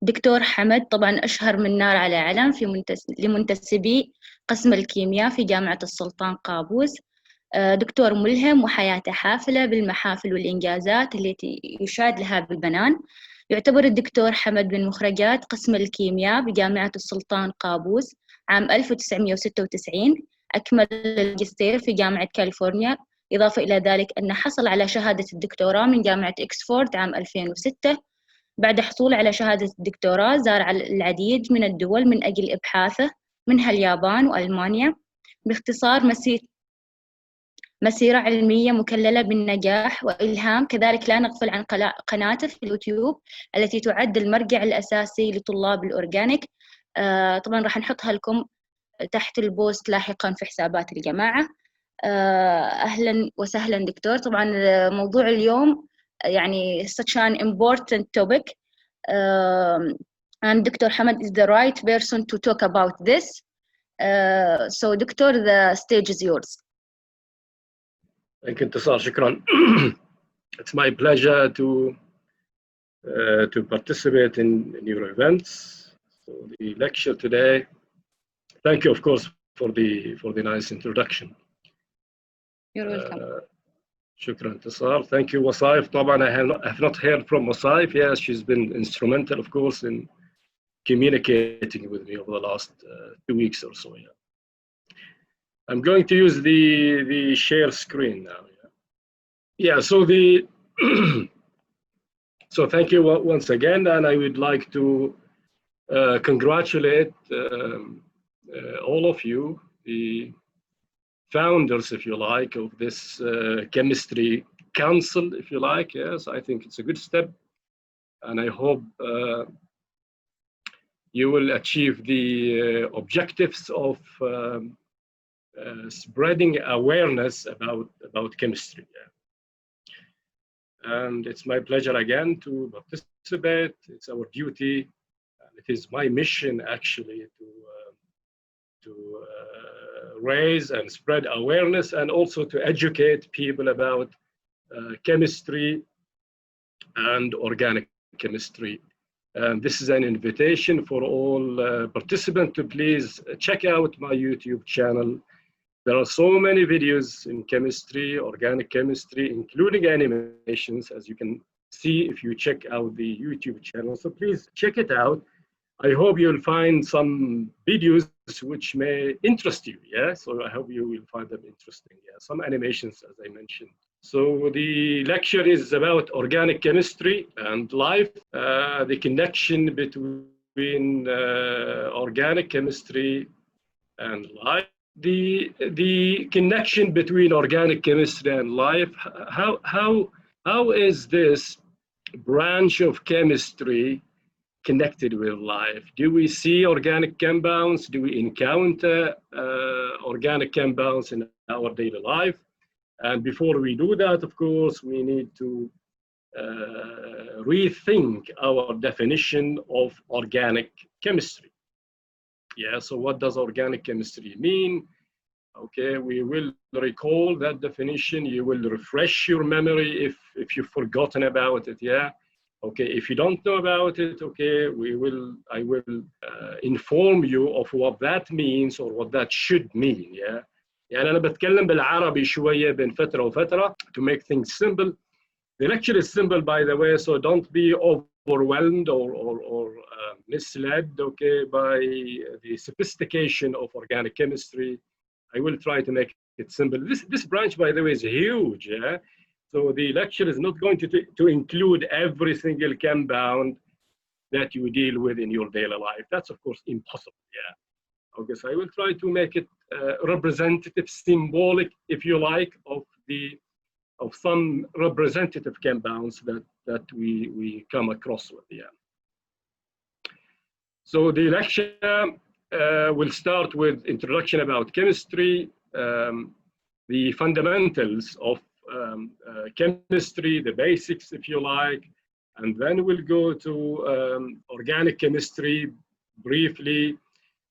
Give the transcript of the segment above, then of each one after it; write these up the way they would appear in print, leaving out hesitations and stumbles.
دكتور حمد طبعا أشهر من نار على علم لمنتسبي قسم الكيمياء في جامعة السلطان قابوس. دكتور ملهم وحياته حافلة بالمحافل والإنجازات التي يشاد لها بالبنان. يعتبر الدكتور حمد من مخرجات قسم الكيمياء بجامعة السلطان قابوس عام 1996. أكمل الماجستير في جامعة كاليفورنيا، إضافة إلى ذلك أنه حصل على شهادة الدكتوراه من جامعة إكسفورد عام 2006. بعد حصول على شهادة الدكتوراه زار العديد من الدول من أجل إبحاثه، منها اليابان وألمانيا. باختصار مسيرة علمية مكللة بالنجاح والإلهام. كذلك لا نغفل عن قناته في اليوتيوب التي تعد المرجع الأساسي لطلاب الأورجانيك. طبعا راح نحطها لكم تحت البوست لاحقا في حسابات الجماعة. أهلا وسهلا دكتور. طبعا موضوع اليوم يعني such an important topic, and Dr. Hamad is the right person to talk about this. So Doctor, the stage is yours. Thank you, انتصار. شكرا. It's my pleasure to participate in your events. So the lecture today. Thank you, of course, for the nice introduction. You're welcome. شكرا انتصار. Thank you, Wasaif. طبعا I have not heard from Wasaif. Yes, she's been instrumental, of course, in communicating with me over the last 2 weeks or so. Yeah. I'm going to use the share screen now. Yeah. So so thank you once again, and I would like to congratulate all of you, the founders, if you like, of this chemistry council, if you like. Yes, I think it's a good step, and I hope you will achieve the objectives of spreading awareness about chemistry. Yeah. And it's my pleasure again to participate. It's our duty, and it is my mission actually to raise and spread awareness, and also to educate people about chemistry and organic chemistry. And this is an invitation for all participants to please check out my YouTube channel. There are so many videos in chemistry, organic chemistry, including animations, as you can see if you check out the YouTube channel. So please check it out. I hope you'll find some videos which may interest you. Yeah, so I hope you will find them interesting. Yeah, some animations, as I mentioned. So the lecture is about organic chemistry and life, the connection between organic chemistry and life. The connection between organic chemistry and life. How is this branch of chemistry connected with life? Do we see organic compounds? Do we encounter organic compounds in our daily life? And before we do that, of course, we need to rethink our definition of organic chemistry. Yeah, so what does organic chemistry mean? Okay, we will recall that definition. You will refresh your memory if you've forgotten about it. Yeah. Okay, if you don't know about it, okay, I will inform you of what that means or what that should mean. Yeah. يعني أنا بتكلم بالعربي شوية بين فترة وفترة to make things simple. The lecture is simple, by the way, so don't be overwhelmed or misled, okay, by the sophistication of organic chemistry. I will try to make it simple. This branch, by the way, is huge. Yeah. So the lecture is not going to include every single compound that you deal with in your daily life. That's of course impossible. Yeah. Okay, so I will try to make it representative, symbolic, if you like, of some representative compounds that we come across with. Yeah. So the lecture will start with introduction about chemistry, the fundamentals of chemistry, the basics, if you like, and then we'll go to organic chemistry briefly,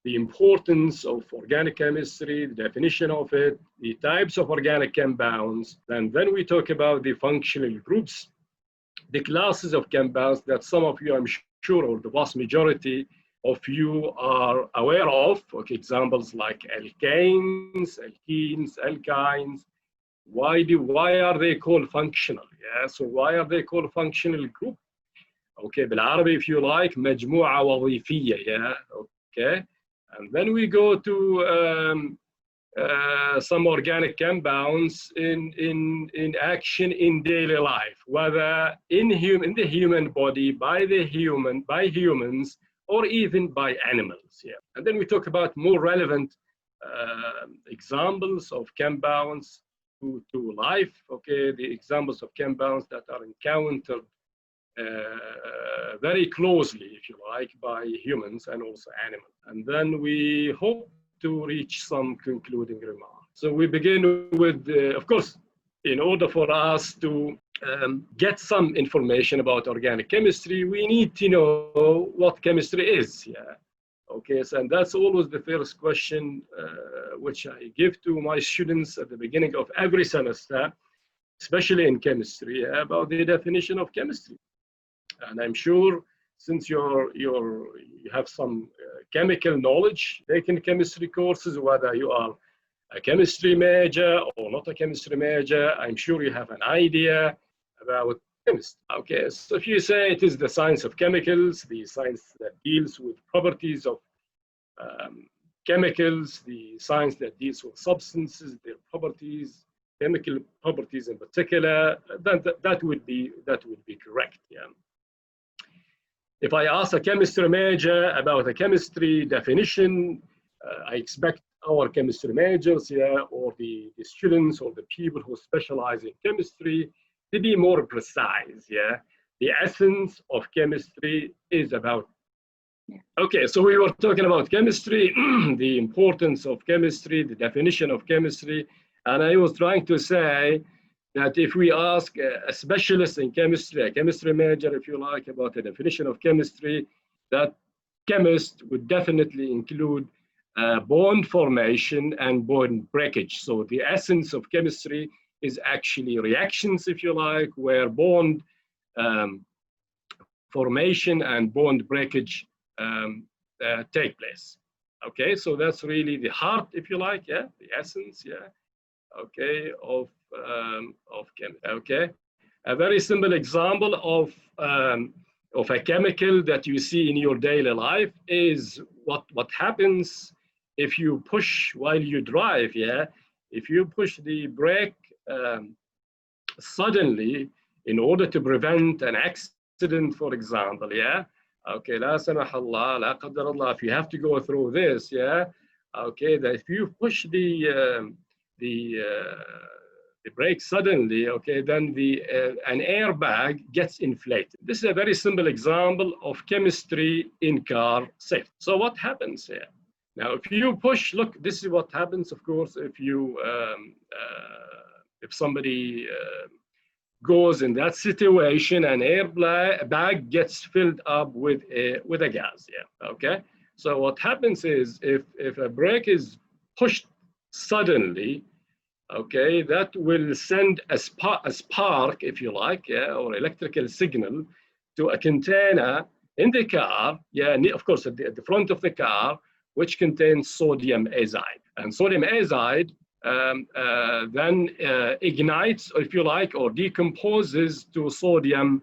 the importance of organic chemistry, the definition of it, the types of organic compounds, and then we talk about the functional groups, the classes of compounds that some of you, I'm sure, or the vast majority of you are aware of. Okay, examples like alkanes, alkenes, alkynes. Why are they called functional? Yeah, so why are they called functional group? Okay, بالعربي, if you like, مجموعة وظيفية. Yeah, okay. And then we go to some organic compounds in action in daily life, whether in the human body, by humans, or even by animals. Yeah. And then we talk about more relevant examples of compounds to life. Okay, the examples of compounds that are encountered very closely, if you like, by humans and also animals. And then we hope to reach some concluding remarks. So we begin with, of course, in order for us to get some information about organic chemistry, we need to know what chemistry is. Yeah. Okay, so and that's always the first question which I give to my students at the beginning of every semester, especially in chemistry, about the definition of chemistry. And I'm sure since you have some chemical knowledge taken chemistry courses, whether you are a chemistry major or not a chemistry major, I'm sure you have an idea about chemistry. Okay, so if you say it is the science of chemicals, the science that deals with properties of chemicals, the science that deals with substances, their properties, chemical properties in particular, then that would be correct. Yeah. If I ask a chemistry major about a chemistry definition, I expect our chemistry majors, yeah, or the students or the people who specialize in chemistry to be more precise. Yeah, the essence of chemistry is about. Okay, so we were talking about chemistry, the importance of chemistry, the definition of chemistry, and I was trying to say that if we ask a specialist in chemistry, a chemistry major, if you like, about the definition of chemistry, that chemist would definitely include bond formation and bond breakage. So the essence of chemistry is actually reactions, if you like, where bond formation and bond breakage take place. Okay, so that's really the heart, if you like, yeah, the essence, yeah, okay, of chemistry. Okay, a very simple example of a chemical that you see in your daily life is what happens if you push while you drive. Yeah, if you push the brake suddenly in order to prevent an accident, for example. Yeah. Okay, لا سمح الله, لا قدر الله, if you have to go through this, yeah, okay, that if you push the brake suddenly, okay, then an airbag gets inflated. This is a very simple example of chemistry in car safety. So what happens here? Now, if you push, look, this is what happens, of course, if you if somebody goes in that situation, an airbag gets filled up with a gas. Yeah. Okay. So what happens is if a brake is pushed suddenly, okay, that will send a spark, if you like, yeah, or electrical signal to a container in the car. Yeah, of course, at the front of the car, which contains sodium azide, and sodium azide then ignites, if you like, or decomposes to sodium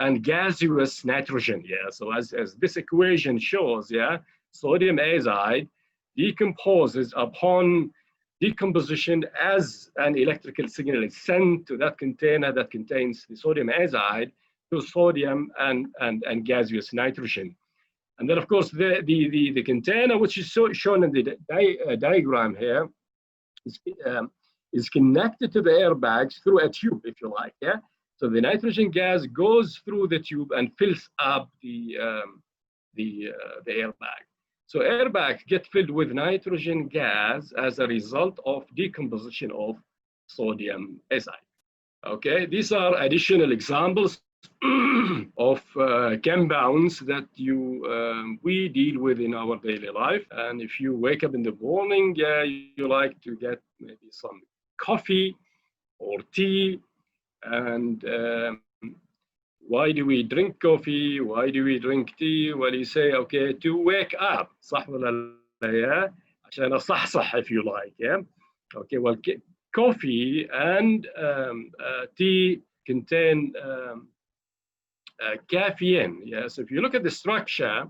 and gaseous nitrogen. Yeah, so as this equation shows, yeah, sodium azide decomposes upon decomposition as an electrical signal is sent to that container that contains the sodium azide to sodium and gaseous nitrogen. And then, of course, the container, which is shown in the diagram here, is connected to the airbags through a tube, if you like. Yeah. So the nitrogen gas goes through the tube and fills up the airbag. So airbags get filled with nitrogen gas as a result of decomposition of sodium azide. Okay, these are additional examples of compounds that we deal with in our daily life. And if you wake up in the morning, you like to get maybe some coffee or tea, and why do we drink coffee? Why do we drink tea? Well, you say, okay, to wake up. صح ولا لا? عشان أصحصح, if you like. Yeah. Okay. Well, coffee and tea contain caffeine. Yes. If you look at the structure,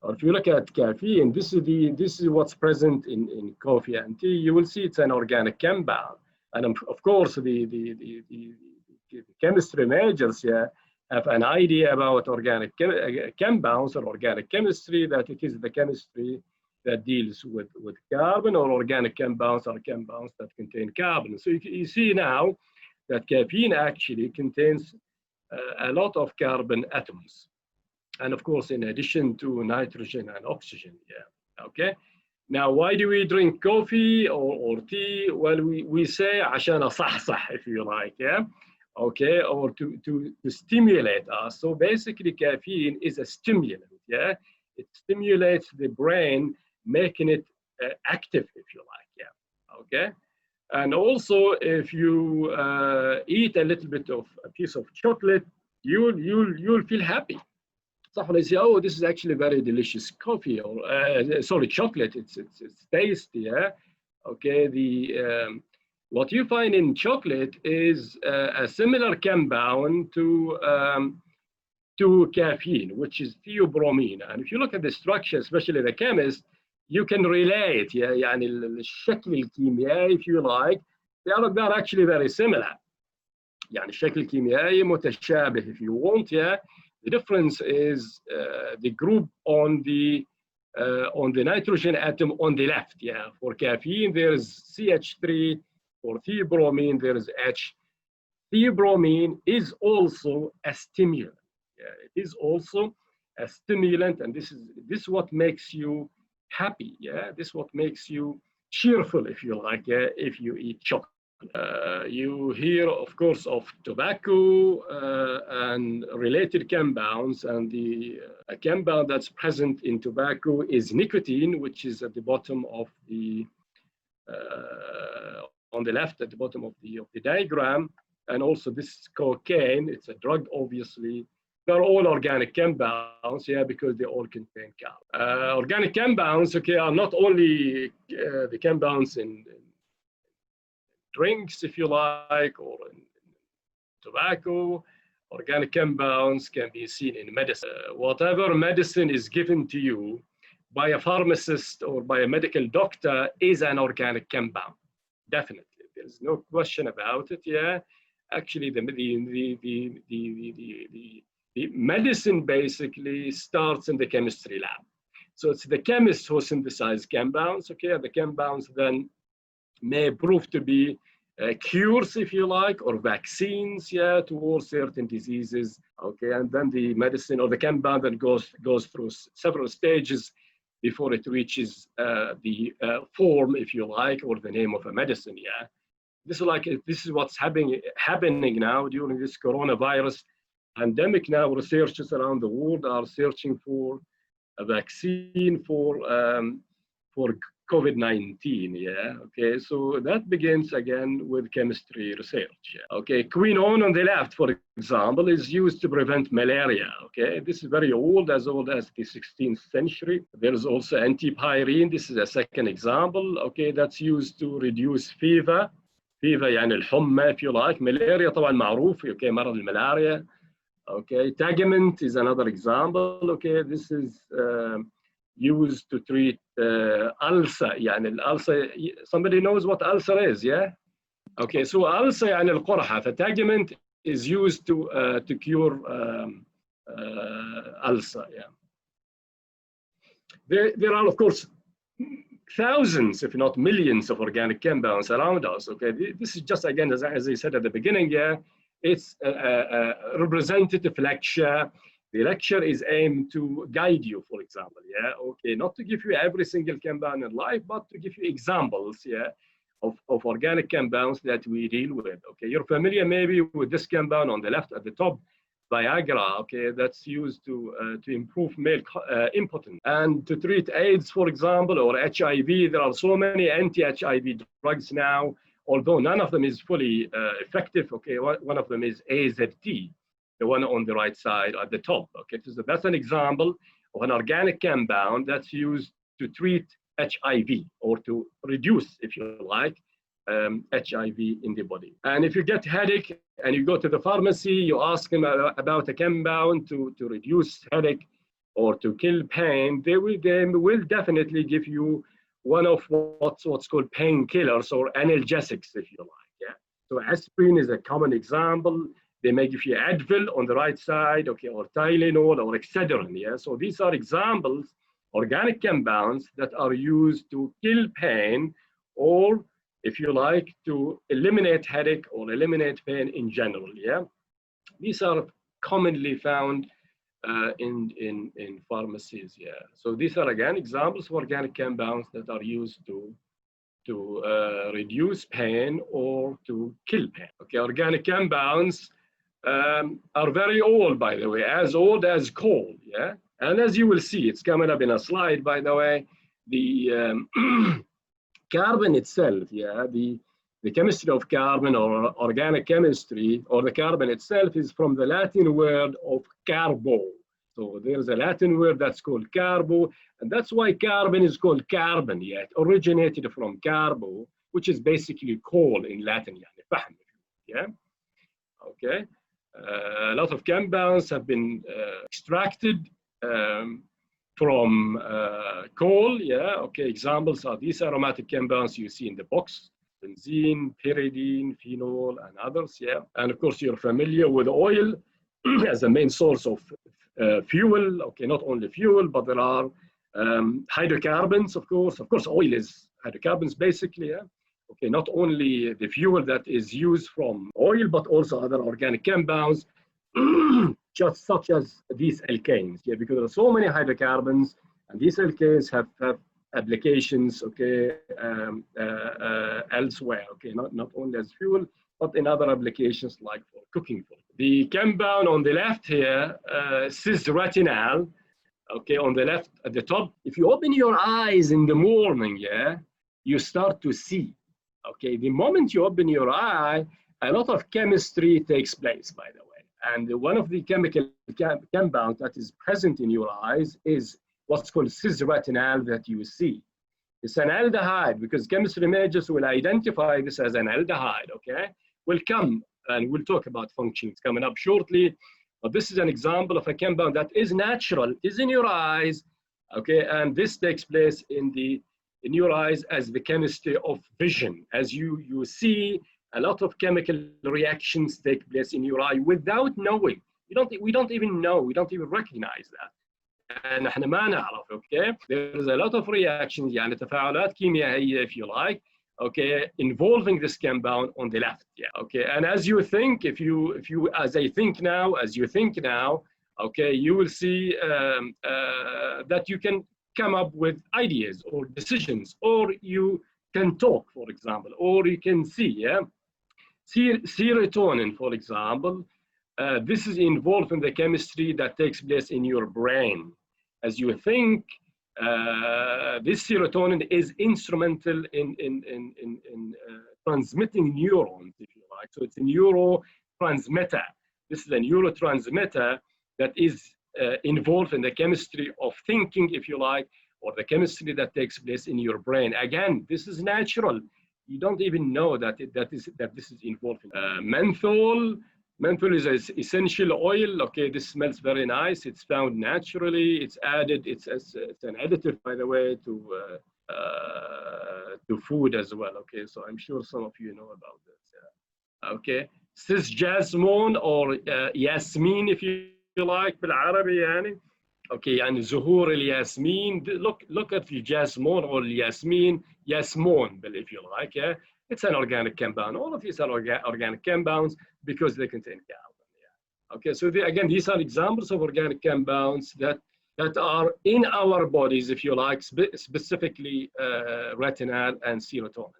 or if you look at caffeine, this is what's present in coffee and tea. You will see it's an organic compound, and of course the chemistry majors here have an idea about organic compounds or organic chemistry, that it is the chemistry that deals with carbon, or organic compounds are compounds that contain carbon. So you see now that caffeine actually contains a lot of carbon atoms. And of course, in addition to nitrogen and oxygen. Yeah. Okay. Now, why do we drink coffee or tea? Well, we say عشان أصحصح, if you like. Yeah. Okay. Or to stimulate us. So basically, caffeine is a stimulant. Yeah. It stimulates the brain, making it active, if you like. Yeah. Okay. And also, if you eat a little bit of a piece of chocolate, you'll feel happy. They say, oh, this is actually very delicious coffee, or sorry, chocolate. It's tasty. Yeah. Okay. What you find in chocolate is a similar compound to caffeine, which is theobromine. And if you look at the structure, especially the chemist, you can relate. Yeah. يعني الشكل الكيميائي, if you like, they are actually very similar. يعني الشكل الكيميائي متشابه, if you want. Yeah. The difference is the group on the nitrogen atom on the left. Yeah, for caffeine there is CH3. For theobromine there is H. Theobromine is also a stimulant. Yeah, it is also a stimulant, and this is what makes you happy. Yeah, this is what makes you cheerful, if you like. Yeah, if you eat chocolate. You hear, of course, of tobacco and related compounds, and the compound that's present in tobacco is nicotine, which is at the bottom of the on the left at the bottom of the diagram, and also this cocaine. It's a drug, obviously. They're all organic compounds, yeah, because they all contain carbon. Organic compounds, okay, are not only the compounds in drinks, if you like, or in tobacco. Organic compounds can be seen in medicine. Whatever medicine is given to you by a pharmacist or by a medical doctor is an organic compound. Definitely, there's no question about it. Yeah, actually, the medicine basically starts in the chemistry lab. So it's the chemists who synthesize compounds. Okay, the compounds then may prove to be cures, if you like, or vaccines, yeah, towards certain diseases. Okay, and then the medicine or the compound that goes through several stages before it reaches the form, if you like, or the name of a medicine. Yeah, this is what's happening now during this coronavirus pandemic. Now, researchers around the world are searching for a vaccine for COVID-19, yeah, okay, so that begins again with chemistry research. Yeah? Okay, quinone on the left, for example, is used to prevent malaria. Okay, this is very old as the 16th century. There is also antipyrine. This is a second example. Okay, that's used to reduce fever. Fever يعني الحمى, if you like. Malaria طبعا معروف. Okay, مرض الملاريا. Okay, tegament is another example. Okay, this is used to treat ulcer. يعني الألسر, somebody knows what ulcer is, yeah? Okay, so ulcer يعني القرحة. Tegament is used to cure ulcer. Yeah. There are, of course, thousands, if not millions, of organic compounds around us. Okay, this is just, again, as I said at the beginning, yeah, it's a representative lecture. The lecture is aimed to guide you, for example, yeah, okay, not to give you every single compound in life, but to give you examples, yeah, of organic compounds that we deal with. Okay, you're familiar maybe with this compound on the left at the top, Viagra. Okay, that's used to improve male impotence and to treat AIDS, for example, or HIV. There are so many anti-HIV drugs now, although none of them is fully effective. Okay, one of them is AZT. the one on the right side at the top. Okay, so that's an example of an organic compound that's used to treat HIV or to reduce, if you like, HIV in the body. And if you get headache and you go to the pharmacy, you ask them about a compound to reduce headache or to kill pain, they will definitely give you one of what's called painkillers or analgesics, if you like. Yeah. So aspirin is a common example. They may give you Advil on the right side, okay, or Tylenol or Excedrin. Yeah. So these are examples, organic compounds that are used to kill pain, or if you like, to eliminate headache or eliminate pain in general. Yeah. These are commonly found in pharmacies. Yeah. So these are again examples of organic compounds that are used to reduce pain or to kill pain. Okay. Organic compounds are very old, by the way, as old as coal. Yeah. And as you will see, it's coming up in a slide, by the way, the carbon itself, yeah, the chemistry of carbon or organic chemistry or the carbon itself is from the Latin word of carbo. So there's a Latin word that's called carbo, and that's why carbon is called carbon. Yeah, it originated from carbo, which is basically coal in Latin. Yeah. Okay. A lot of compounds have been extracted from coal. Yeah. Okay. Examples are these aromatic compounds you see in the box: benzene, pyridine, phenol, and others. Yeah. And of course, you're familiar with oil as a main source of fuel. Okay. Not only fuel, but there are hydrocarbons. Of course, oil is hydrocarbons basically. Yeah. Okay. Not only the fuel that is used from oil, but also other organic compounds. Just such as these alkanes, yeah, because there are so many hydrocarbons, and these alkanes have applications, okay, elsewhere, okay, not only as fuel, but in other applications like for cooking. The compound on the left here, cis-retinal, okay, on the left at the top. If you open your eyes in the morning, yeah, you start to see, okay, the moment you open your eye, a lot of chemistry takes place, by the way. And one of the chemical compounds that is present in your eyes is what's called cis-retinal that you see. It's an aldehyde, because chemistry majors will identify this as an aldehyde, okay? We'll come and we'll talk about functions coming up shortly, but this is an example of a compound that is natural, is in your eyes, okay? And this takes place in your eyes as the chemistry of vision. As you see, a lot of chemical reactions take place in your eye without knowing. We don't even know, we don't even recognize that. And احنا ما نعرف, okay? There's a lot of reactions, يعني تفاعلات كيميائية, if you like, okay, involving this compound on the left. Yeah, okay. And as you think, as you think now, okay, you will see that you can come up with ideas or decisions, or you can talk, for example, or you can see. Yeah. Serotonin, for example, this is involved in the chemistry that takes place in your brain. As you think, this serotonin is instrumental in transmitting neurons, if you like. So it's a neurotransmitter. This is a neurotransmitter that is involved in the chemistry of thinking, if you like, or the chemistry that takes place in your brain. Again, this is natural. You don't even know that this is involved. Menthol is an essential oil. Okay, this smells very nice. It's found naturally. It's added. It's an additive, by the way, to food as well. Okay, so I'm sure some of you know about this. Okay, cis-jasmone or yasmin, if you like, بالعربي يعني. Okay, and زهور الياسمين. Look at the jasmine or yasmin, if you like. Yeah, it's an organic compound. All of these are organic compounds because they contain carbon. Yeah. Okay, so again, these are examples of organic compounds that are in our bodies, if you like, specifically retinal and serotonin.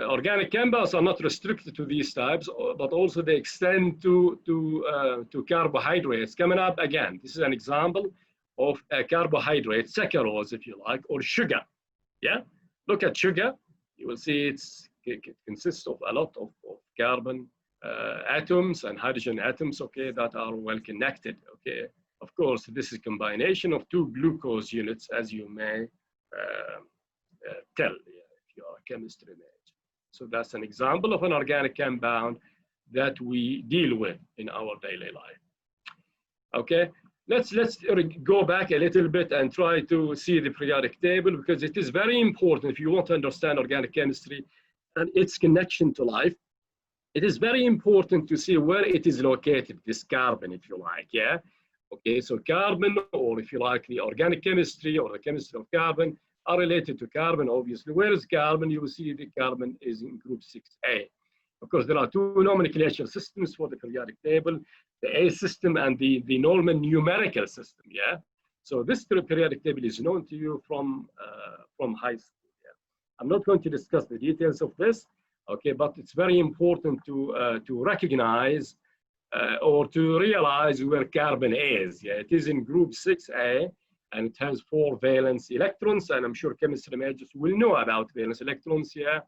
Organic compounds are not restricted to these types, but also they extend to carbohydrates. Coming up again, this is an example of a carbohydrate, saccharose, if you like, or sugar. Yeah, look at sugar. You will see it's consists of a lot of carbon atoms and hydrogen atoms, okay, that are well connected, okay. Of course, this is a combination of two glucose units, as you may tell if you are a chemistry major. So that's an example of an organic compound that we deal with in our daily life. Okay, let's go back a little bit and try to see the periodic table, because it is very important if you want to understand organic chemistry and its connection to life. It is very important to see where it is located, this carbon, if you like, yeah? Okay, so carbon, or if you like, the organic chemistry or the chemistry of carbon are related to carbon, obviously. Where is carbon? You will see the carbon is in group 6A. Of course, there are two nomenclature systems for the periodic table, the A system and the normal numerical system, yeah? So this periodic table is known to you from high school, yeah? I'm not going to discuss the details of this, okay, but it's very important to recognize or to realize where carbon is, yeah? It is in group 6A, and it has 4 valence electrons, and I'm sure chemistry majors will know about valence electrons, yeah?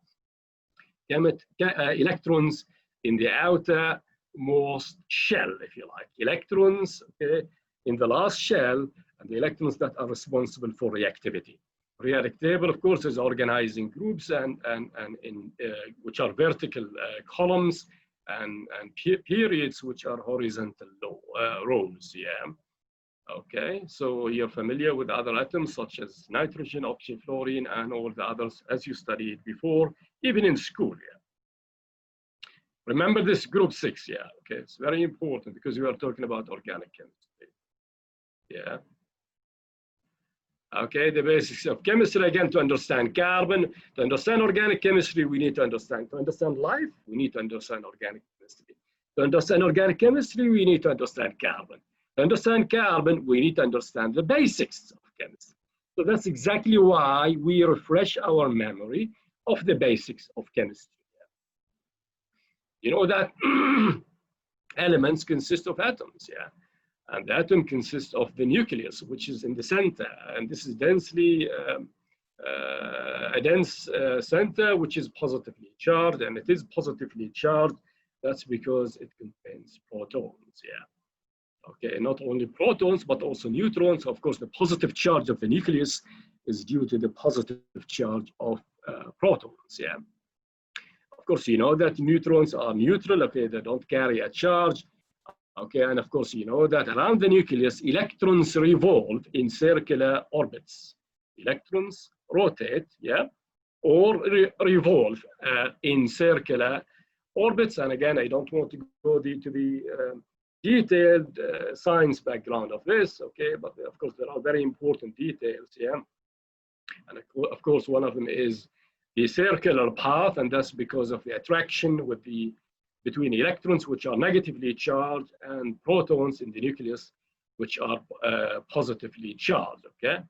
Electrons in the outermost shell, if you like. Electrons, okay, in the last shell, and the electrons that are responsible for reactivity. Periodic table, of course, is organized in groups and in which are vertical columns and periods which are horizontal rows, yeah. Okay, so you're familiar with other atoms such as nitrogen, oxygen, fluorine, and all the others as you studied before, even in school, yeah. Remember this group 6, yeah, okay, it's very important because we are talking about organic chemistry, yeah. Okay, the basics of chemistry, again, to understand carbon, to understand organic chemistry, we need to understand life, we need to understand organic chemistry. To understand organic chemistry, we need to understand carbon. To understand carbon, we need to understand the basics of chemistry. So that's exactly why we refresh our memory of the basics of chemistry. You know that elements consist of atoms, yeah? And the atom consists of the nucleus, which is in the center, and this is densely a dense center which is positively charged, and it is positively charged. That's because it contains protons, yeah. Okay, not only protons but also neutrons. Of course, the positive charge of the nucleus is due to the positive charge of protons, yeah. Of course, you know that neutrons are neutral, okay, they don't carry a charge. Okay, and of course, you know that around the nucleus, electrons revolve in circular orbits. Electrons rotate, yeah, or revolve in circular orbits. And again, I don't want to go to the detailed science background of this, okay, but of course, there are very important details, yeah. And of course, one of them is the circular path, and that's because of the attraction between electrons, which are negatively charged, and protons in the nucleus, which are positively charged, okay?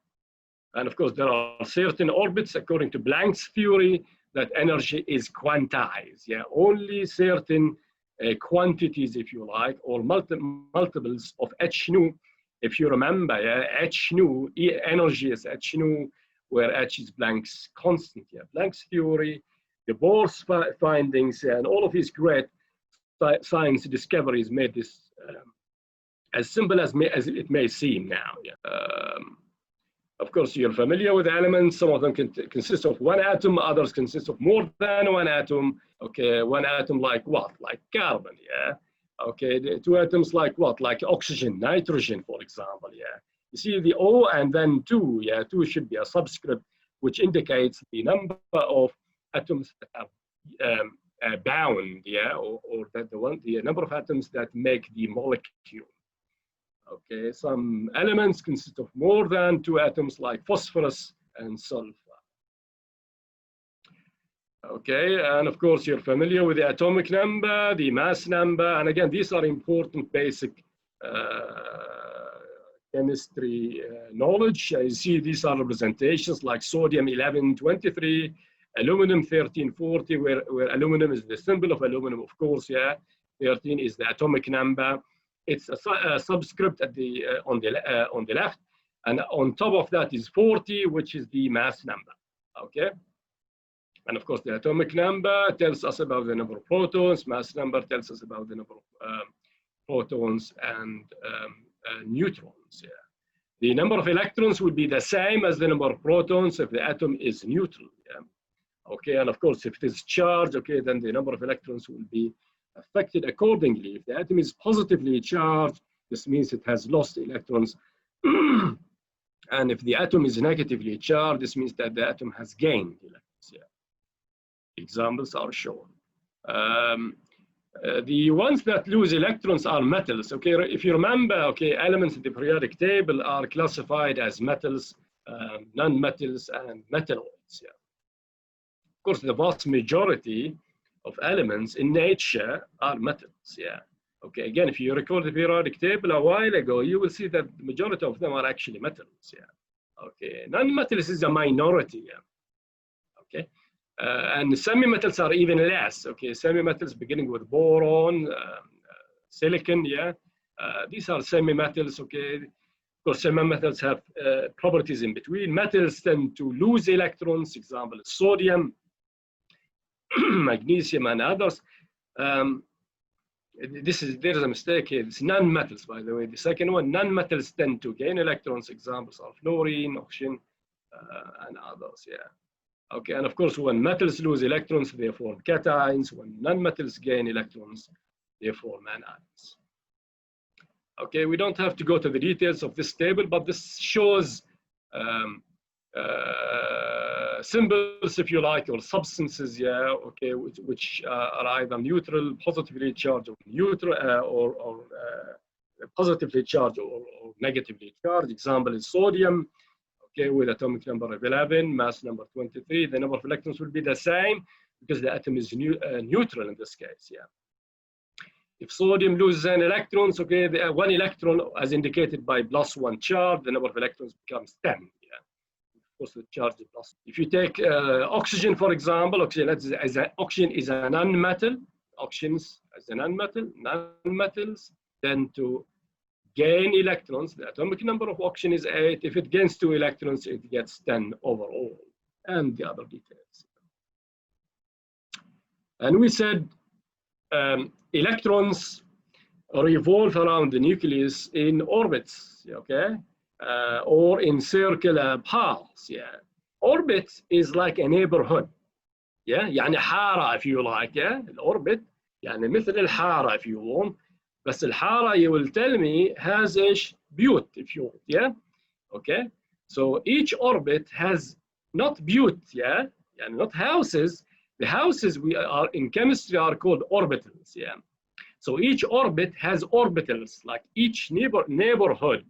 And of course, there are certain orbits, according to Planck's theory, that energy is quantized, yeah? Only certain quantities, if you like, or multiples of h nu. If you remember, yeah, h nu, energy is h nu, where h is Planck's constant, yeah? Planck's theory, the Bohr's findings, and all of his great science discoveries made this as simple as it may seem now. Yeah. Of course, you're familiar with elements. Some of them consist of one atom, others consist of more than one atom. Okay, one atom like what? Like carbon, yeah? Okay, the 2 atoms like what? Like oxygen, nitrogen, for example, yeah? You see the O and then 2, yeah? 2 should be a subscript, which indicates the number of atoms that are bound, yeah, or that the number of atoms that make the molecule. Okay, some elements consist of more than 2 atoms, like phosphorus and sulfur. Okay, and of course you're familiar with the atomic number, the mass number, and again these are important basic chemistry knowledge. You see these are representations like sodium 1123. Aluminum 1340, where aluminum is the symbol of aluminum, of course, yeah. 13 is the atomic number. It's a subscript at on the left, and on top of that is 40, which is the mass number. Okay. And of course, the atomic number tells us about the number of protons, mass number tells us about the number of protons and neutrons. Yeah. The number of electrons will be the same as the number of protons if the atom is neutral. Yeah. Okay, and of course, if it is charged, okay, then the number of electrons will be affected accordingly. If the atom is positively charged, this means it has lost electrons. And if the atom is negatively charged, this means that the atom has gained electrons. Yeah. Examples are shown. The ones that lose electrons are metals. Okay, if you remember, okay, elements in the periodic table are classified as metals, non-metals, and metalloids. Yeah. Of course, the vast majority of elements in nature are metals. Yeah. Okay. Again, if you recall the periodic table a while ago, you will see that the majority of them are actually metals. Yeah. Okay. Non-metals is a minority. Yeah. Okay. And semi-metals are even less. Okay. Semi-metals beginning with boron, silicon. Yeah. These are semi-metals. Okay. Of course, semi-metals have properties in between. Metals tend to lose electrons. Example: sodium, magnesium, and others. There is a mistake here. It's non-metals, by the way. The second one, non-metals tend to gain electrons. Examples are fluorine, oxygen, and others. Yeah. Okay. And of course, when metals lose electrons, they form cations. When non-metals gain electrons, they form anions. Okay. We don't have to go to the details of this table, but this shows symbols, if you like, or substances, yeah, okay, which are either neutral, positively charged, or neutral, or positively charged or negatively charged. Example is sodium, okay, with atomic number of 11, mass number 23. The number of electrons will be the same because the atom is neutral in this case, yeah. If sodium loses an electrons, okay, the one electron, as indicated by +1 charge, the number of electrons becomes 10. Yeah. Of course, the charge is plus. If you take oxygen, for example, oxygen is a non-metal. Oxygens as a non-metal. Non-metals tend to gain electrons. The atomic number of oxygen is 8. If it gains 2 electrons, it gets 10 overall, and the other details. And we said electrons revolve around the nucleus in orbits, okay, or in circular paths. Yeah, orbit is like a neighborhood. Yeah, يعني حارة if you like. Yeah, الأوربت يعني مثل الحارة if you want. بس الحارة you will tell me has إيش بيوت if you want. Yeah, okay. So each orbit has not بيوت. Yeah, يعني not houses. The houses we are in chemistry are called orbitals. Yeah. So each orbit has orbitals, like each neighborhood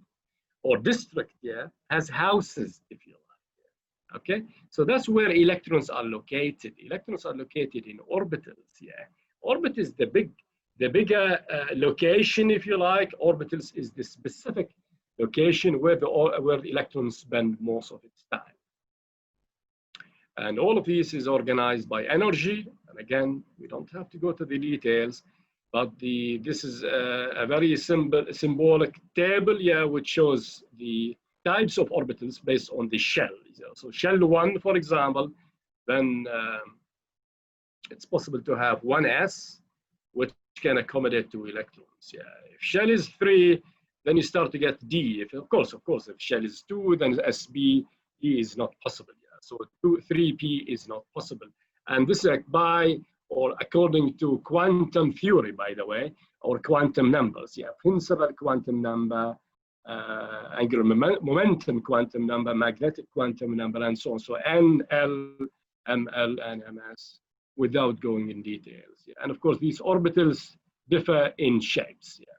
or district, yeah, has houses, if you like. Yeah. Okay. So that's where electrons are located. Electrons are located in orbitals. Yeah. Orbit is the bigger location, if you like. Orbitals is the specific location where the electrons spend most of its time. And all of this is organized by energy. And again, we don't have to go to the details, but this is a very symbolic table, yeah, which shows the types of orbitals based on the shell. So shell 1, for example, then it's possible to have 1s, which can accommodate 2 electrons. Yeah. If shell is 3, then you start to get d. Of course, if shell is 2, then sb, e is not possible. So 3p is not possible. And this is by or according to quantum theory, by the way, or quantum numbers. Yeah, principal quantum number, angular momentum quantum number, magnetic quantum number, and so on. So N, L, ML, and MS without going in details. Yeah. And of course, these orbitals differ in shapes. Yeah.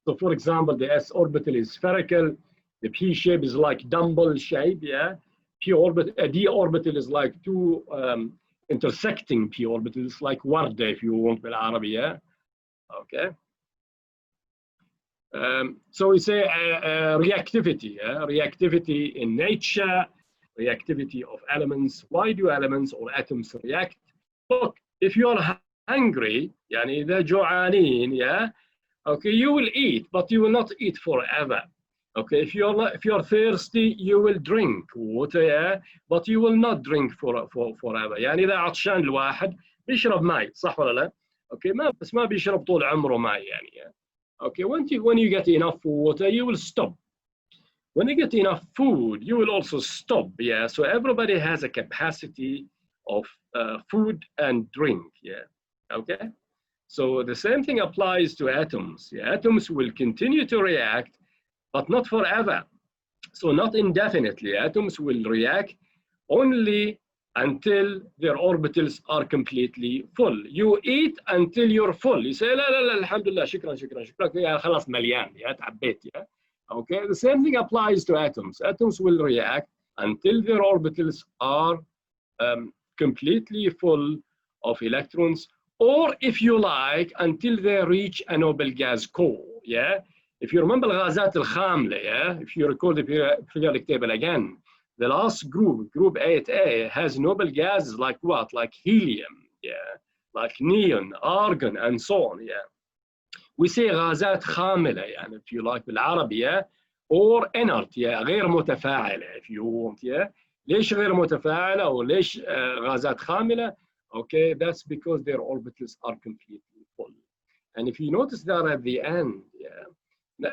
So for example, the S orbital is spherical. The P shape is like dumbbell shape. Yeah. D orbital is like 2 intersecting P orbitals, like وردة if you want بالعربي. Yeah? Okay. So we say reactivity. Yeah? Reactivity in nature, reactivity of elements. Why do elements or atoms react? Look, if you are hungry, يعني إذا جوعانين, yeah, okay, you will eat, but you will not eat forever. Okay, if you're thirsty, you will drink water, yeah, but you will not drink forever. يعني إذا عطشان الواحد بيشرب ماء، صح ولا لا؟ Okay, بس ما بيشرب طول عمره ماء يعني. Yeah. Okay, when you get enough water, you will stop. When you get enough food, you will also stop. Yeah, so everybody has a capacity of food and drink. Yeah, okay. So the same thing applies to atoms. Yeah, atoms will continue to react, but not forever. So not indefinitely. Atoms will react only until their orbitals are completely full. You eat until you're full. You say, لا لا لا الحمد لله شكرا شكرا شكرا يا خلاص مليان يا تعبيت يا. Okay, the same thing applies to atoms. Atoms will react until their orbitals are completely full of electrons, or if you like, until they reach a noble gas core. Yeah. If you remember الغازات الخاملة, yeah, if you recall the periodic table again, the last group, group 8A, has noble gases like what? Like helium, yeah, like neon, argon, and so on, yeah. We say غازات خاملة, يعني if you like بالعربي, yeah, or inert, yeah, غير متفاعلة, if you want, yeah. ليش غير متفاعلة أو ليش غازات خاملة? Okay, that's because their orbitals are completely full. And if you notice that at the end, yeah.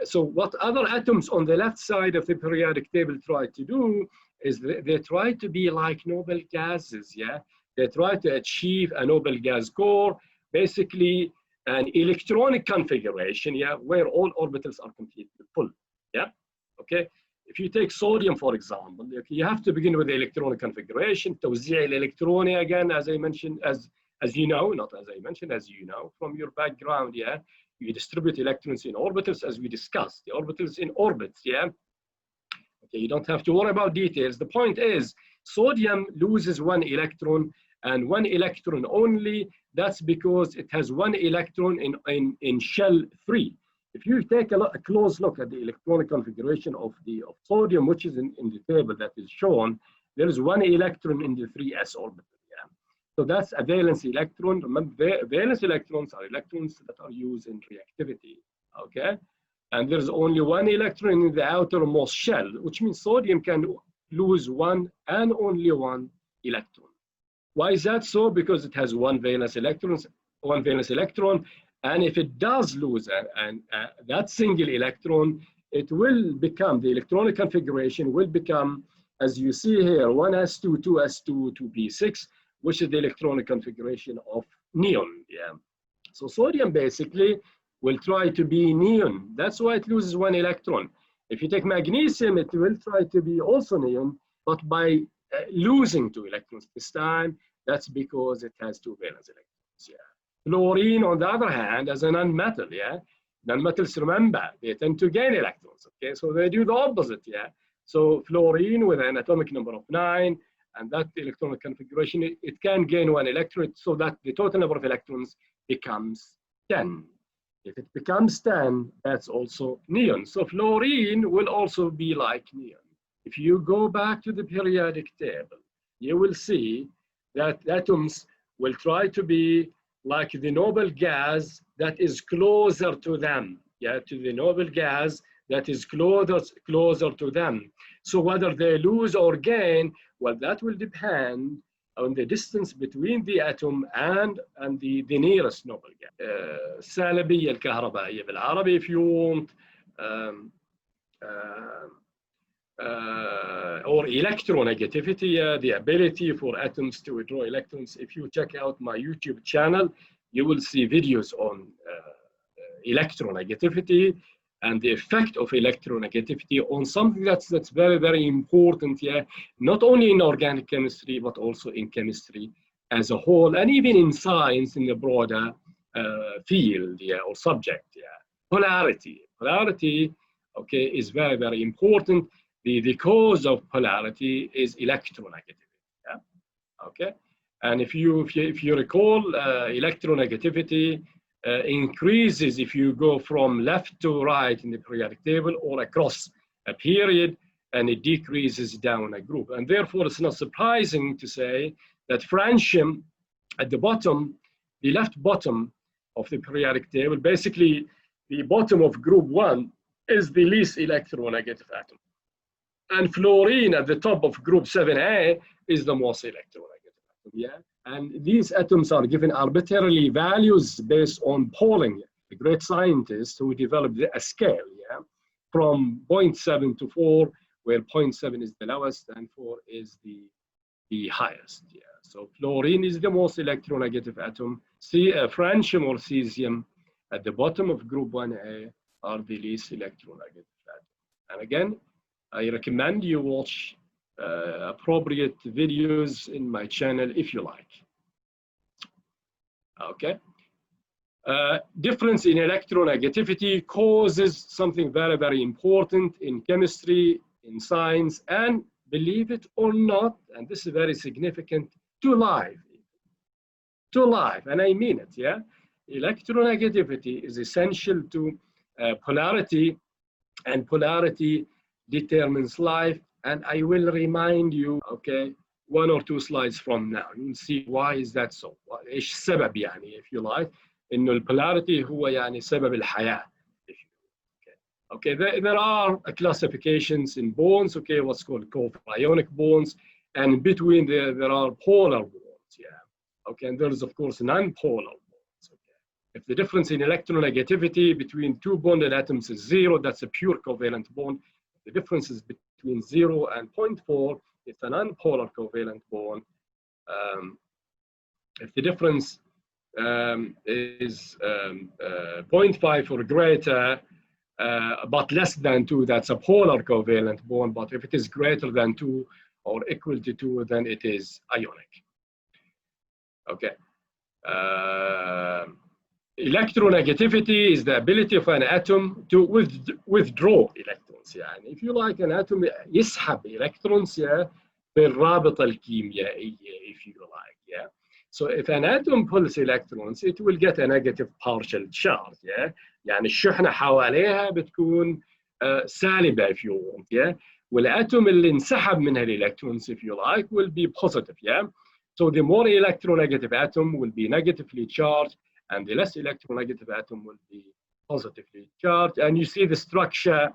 So what other atoms on the left side of the periodic table try to do is they try to be like noble gases, yeah? They try to achieve a noble gas core, basically an electronic configuration, yeah, where all orbitals are completely full, yeah? Okay, if you take sodium, for example, you have to begin with the electronic configuration, توزيع الإلكتروني, again, as I mentioned, as you know, not as I mentioned, as you know, from your background, yeah? You distribute electrons in orbitals, as we discussed, the orbitals in orbits, yeah? Okay, you don't have to worry about details. The point is, sodium loses one electron, and one electron only. That's because it has one electron in shell 3. If you take a close look at the electronic configuration of sodium, which is in the table that is shown, there is one electron in the 3s orbital. So that's a valence electron. Remember, valence electrons are electrons that are used in reactivity, okay? And there's only one electron in the outermost shell, which means sodium can lose one and only one electron. Why is that so? Because it has one valence electron, and if it does lose that single electron, it will become, the electronic configuration will become, as you see here, 1s2, 2s2, 2p6, which is the electronic configuration of neon, yeah. So sodium basically will try to be neon. That's why it loses one electron. If you take magnesium, it will try to be also neon, but by losing 2 electrons this time. That's because it has 2 valence electrons, yeah. Fluorine, on the other hand, as a nonmetal, yeah. Nonmetals, remember, they tend to gain electrons, okay? So they do the opposite, yeah. So fluorine with an atomic number of 9, and that electronic configuration, it can gain 1 electron, so that the total number of electrons becomes 10. If it becomes 10, that's also neon. So fluorine will also be like neon. If you go back to the periodic table, you will see that atoms will try to be like the noble gas that is closer to them, yeah, to the noble gas that is closer to them. So whether they lose or gain, well, that will depend on the distance between the atom and the nearest noble gas. السالبية الكهربائية بالعربي, if you want, or electronegativity, the ability for atoms to withdraw electrons. If you check out my YouTube channel, you will see videos on electronegativity and the effect of electronegativity on something that's very, very important, yeah, not only in organic chemistry, but also in chemistry as a whole, and even in science in the broader field, yeah, or subject, yeah. Polarity, okay, is very, very important. The cause of polarity is electronegativity, yeah, okay. And if you recall, electronegativity increases if you go from left to right in the periodic table or across a period, and it decreases down a group. And therefore, it's not surprising to say that francium at the bottom, the left bottom of the periodic table, basically the bottom of group 1 is the least electronegative atom. And fluorine at the top of group 7A is the most electronegative atom. Yeah? And these atoms are given arbitrarily values based on Pauling, the great scientist who developed a scale, yeah, from 0.7 to 4, where 0.7 is the lowest and 4 is the highest. Yeah. So fluorine is the most electronegative atom. Francium or cesium at the bottom of group 1A are the least electronegative atom. And again, I recommend you watch appropriate videos in my channel if you like. Okay. Difference in electronegativity causes something very, very important in chemistry, in science, and believe it or not, and this is very significant, to life. To life, and I mean it, yeah? Electronegativity is essential to polarity, and polarity determines life. And I will remind you, okay, 1 or 2 slides from now. You'll see why is that so. إيش السبب يعني, if you like, إنه الpolarity هو يعني سبب الحياة. Okay, there are classifications in bonds, okay, what's called co-ionic bonds, and in between there are polar bonds, yeah. Okay, and there's of course non-polar bonds, okay. If the difference in electronegativity between 2 bonded atoms is 0, that's a pure covalent bond. If the difference is between 0 and 0.4, it's a non-polar covalent bond. If the difference is 0.5 or greater, but less than 2, that's a polar covalent bond. But if it is greater than 2 or equal to 2, then it is ionic. Okay. Electronegativity is the ability of an atom to withdraw electrons. يعني if you like, an atom يسحب electrons, yeah, بالرابطة الكيميائية, if you like, yeah. So if an atom pulls electrons, it will get a negative partial charge, yeah. يعني الشحنة حواليها بتكون سالبة, if you want, yeah. والاتوم اللي انسحب منها electrons, if you like, will be positive, yeah. So the more electronegative atom will be negatively charged, and the less electronegative atom will be positively charged. And you see the structure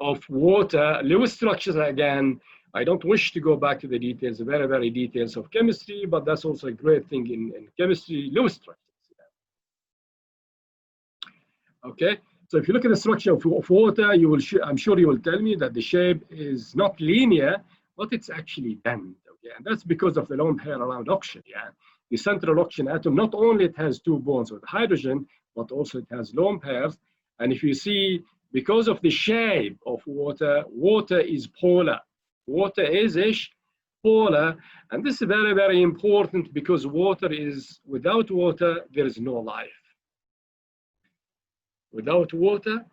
of water. Lewis structures, again, I don't wish to go back to the details, very, very details of chemistry, but that's also a great thing in chemistry, Lewis structures. Okay, so if you look at the structure of water, you will, I'm sure you will tell me that the shape is not linear, but it's actually bent. Okay, and that's because of the lone pair around oxygen. Yeah, the central oxygen atom, not only it has 2 bonds with hydrogen, but also it has lone pairs. And if you see, because of the shape of water, water is polar. Water is polar, and this is very, very important because water is, without water, there is no life. Without water,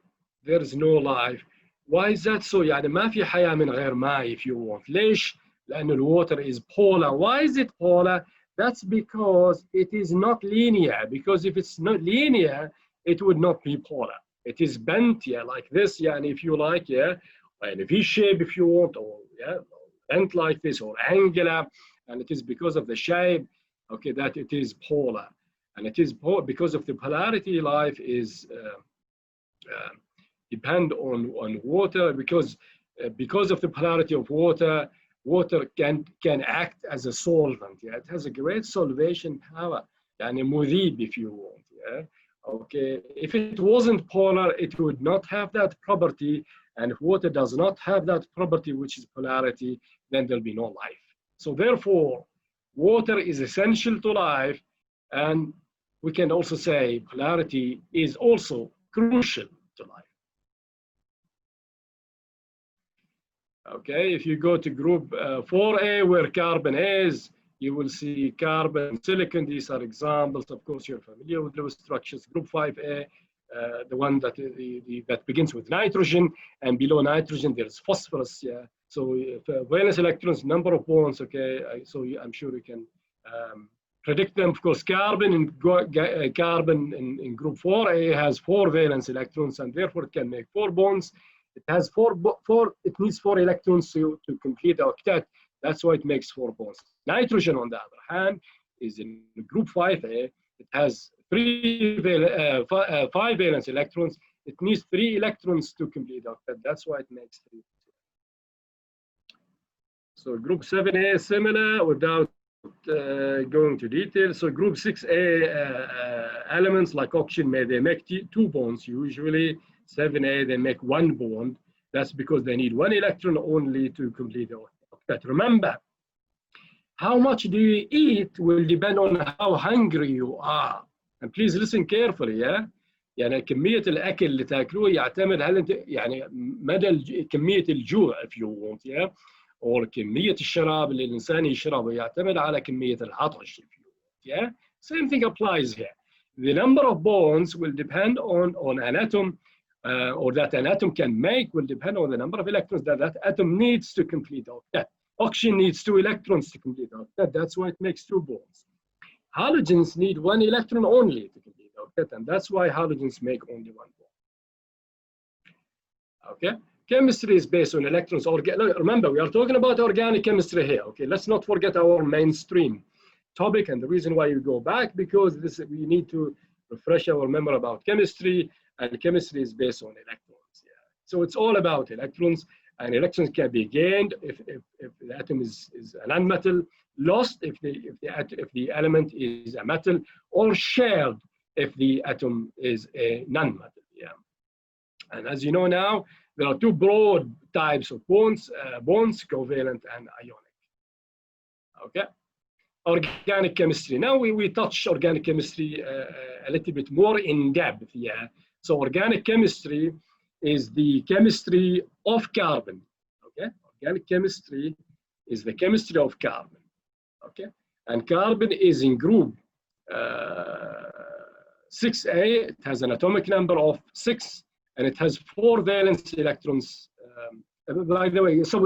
there is no life. Why is that so? يعني ما في حياة من غير ماء, if you want. ليش؟ لأن الwater is polar. Why is it polar? That's because it is not linear. Because if it's not linear, it would not be polar. It is bent, yeah, like this, yeah, and if you like, yeah, and a V shape if you want, or yeah, bent like this, or angular, and it is because of the shape, okay, that it is polar. And it is because of the polarity, life is depend on water, because of the polarity of water, water can act as a solvent. Yeah, it has a great solvation power, يعني مذيب if you want. Yeah, okay. If it wasn't polar, it would not have that property, and if water does not have that property, which is polarity, then there'll be no life. So therefore, water is essential to life, and we can also say polarity is also crucial to life. Okay, if you go to group 4A, where carbon is, you will see carbon, silicon. These are examples. Of course, you're familiar with those structures. Group 5A, the one that that begins with nitrogen, and below nitrogen there's phosphorus. Yeah. So valence electrons, number of bonds. Okay, so I'm sure you can predict them. Of course, carbon in group 4A has 4 valence electrons, and therefore it can make 4 bonds. It has it needs 4 electrons to complete the octet. That's why it makes 4 bonds. Nitrogen, on the other hand, is in group 5A. It has 5 valence electrons, it needs 3 electrons to complete the octet. That's why it makes 3. So group 7A is similar without going to detail. So group 6A elements like oxygen, they make 2 bonds usually. 7A, they make 1 bond. That's because they need 1 electron only to complete the octet. Remember, how much do you eat will depend on how hungry you are. And please listen carefully, yeah? يعني كمية الأكل اللي تاكلوه يعتمد هل أنت يعني مدى كمية الجوع if you want, yeah? Or كمية الشراب اللي الإنسان يشربه يعتمد على كمية العطش if you want, yeah? Same thing applies here. The number of bonds will depend on an atom or that an atom can make will depend on the number of electrons that atom needs to complete the octet. Oxygen needs 2 electrons to complete the octet. That's why it makes 2 bonds. Halogens need 1 electron only to complete the octet, and that's why halogens make only 1 bond. Okay? Chemistry is based on electrons. Remember, we are talking about organic chemistry here. Okay, let's not forget our mainstream topic, and the reason why you go back because we need to refresh our memory about chemistry, and chemistry is based on electrons. Yeah. So it's all about electrons. And electrons can be gained if the atom is a nonmetal, lost if the element is a metal, or shared if the atom is a nonmetal. Yeah. And as you know now, there are 2 broad types of bonds: covalent and ionic. Okay. Organic chemistry. Now we touch organic chemistry a little bit more in depth. Yeah. So organic chemistry is the chemistry of carbon. Okay, organic chemistry is the chemistry of carbon. Okay, and carbon is in group 6A. It has an atomic number of 6, and it has 4 valence electrons. By the way, so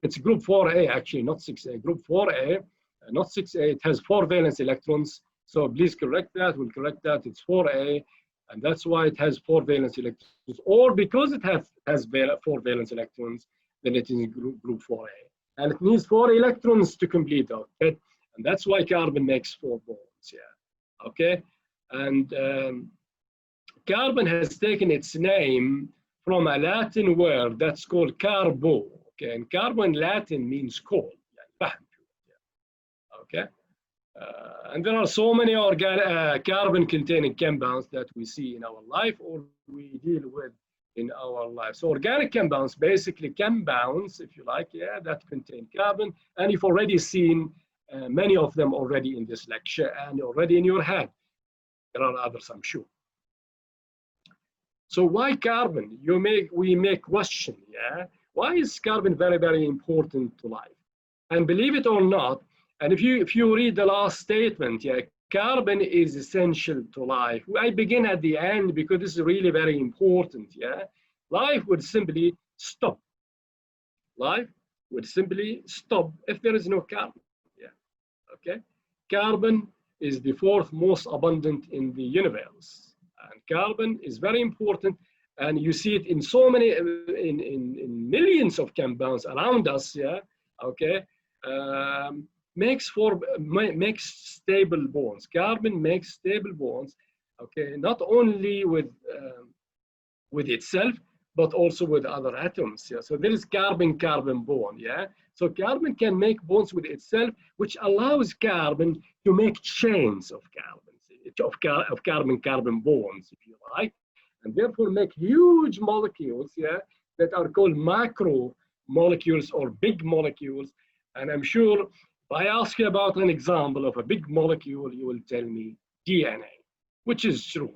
it's group 4A actually, not 6A. Group 4A, not 6A. It has 4 valence electrons. So please correct that. We'll correct that. It's 4A. And that's why it has 4 valence electrons, or because it has 4 valence electrons, then it is in group 4A. And it needs 4 electrons to complete the octet, and that's why carbon makes 4 bonds. Yeah. Okay. And carbon has taken its name from a Latin word that's called carbo. Okay. And carbo in Latin means coal. Okay. And there are so many carbon-containing compounds that we see in our life or we deal with in our life. So organic compounds, basically compounds, if you like, yeah, that contain carbon. And you've already seen many of them already in this lecture and already in your head. There are others, I'm sure. So why carbon? We may question, yeah? Why is carbon very, very important to life? And believe it or not, and if you read the last statement, yeah, carbon is essential to life. I begin at the end because this is really very important, yeah. Life would simply stop. Life would simply stop if there is no carbon, yeah, okay. Carbon is the 4th most abundant in the universe. And carbon is very important, and you see it in so many, in millions of compounds around us, yeah, okay. Makes stable bonds. Carbon makes stable bonds, okay, not only with itself, but also with other atoms. Yeah? So there is carbon-carbon bond, yeah? So carbon can make bonds with itself, which allows carbon to make chains of carbon-carbon bonds, if you like, and therefore make huge molecules, yeah, that are called macromolecules or big molecules. And I'm sure if I ask you about an example of a big molecule, you will tell me DNA, which is true.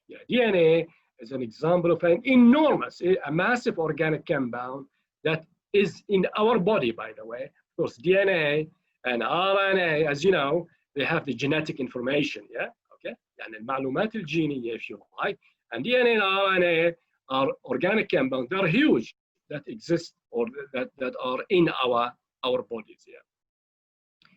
Yeah, DNA is an example of an enormous, a massive organic compound that is in our body, by the way. Of course, DNA and RNA, as you know, they have the genetic information, yeah? Okay? يعني المعلومات الجينية, if you like. And DNA and RNA are organic compounds. They're huge that exist or that are in our bodies, yeah.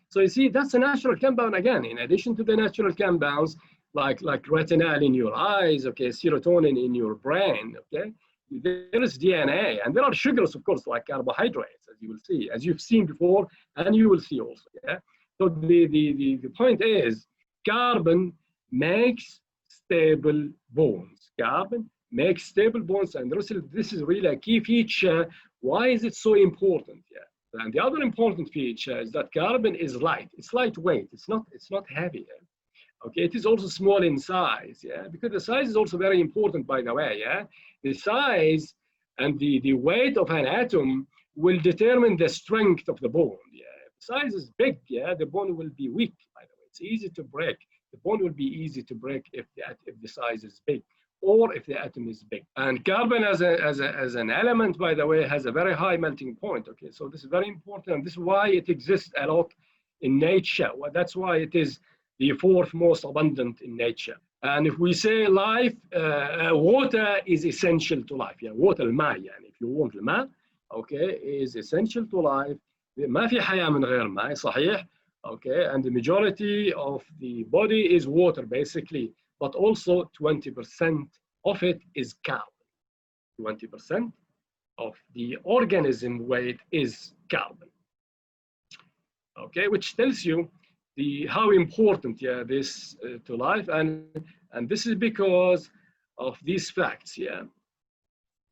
So you see, that's a natural compound again, in addition to the natural compounds like retinol in your eyes, okay, serotonin in your brain, okay. There is DNA, and there are sugars, of course, like carbohydrates, as you will see, as you've seen before, and you will see also, yeah. So the point is, carbon makes stable bonds. Carbon make stable bonds, and this is really a key feature. Why is it so important? Yeah. And the other important feature is that carbon is light. It's lightweight. It's not heavy. Yeah? Okay. It is also small in size. Yeah. Because the size is also very important, by the way. Yeah. The size and the weight of an atom will determine the strength of the bond. Yeah. If the size is big, yeah, the bond will be weak. By the way, it's easy to break. The bond will be easy to break if the size is big, or if the atom is big. And carbon as an element, by the way, has a very high melting point. Okay, so this is very important, and this is why it exists a lot in nature. Well, that's why it is the fourth most abundant in nature. And if we say life, water is essential to life. Yeah, water الماء يعني if you want الماء, okay, is essential to life. ما في حياة من غير ماء, صحيح? Okay, and the majority of the body is water basically, but also 20% of it is carbon. 20% of the organism weight is carbon. Okay, which tells you how important, yeah, this to life, and this is because of these facts, yeah,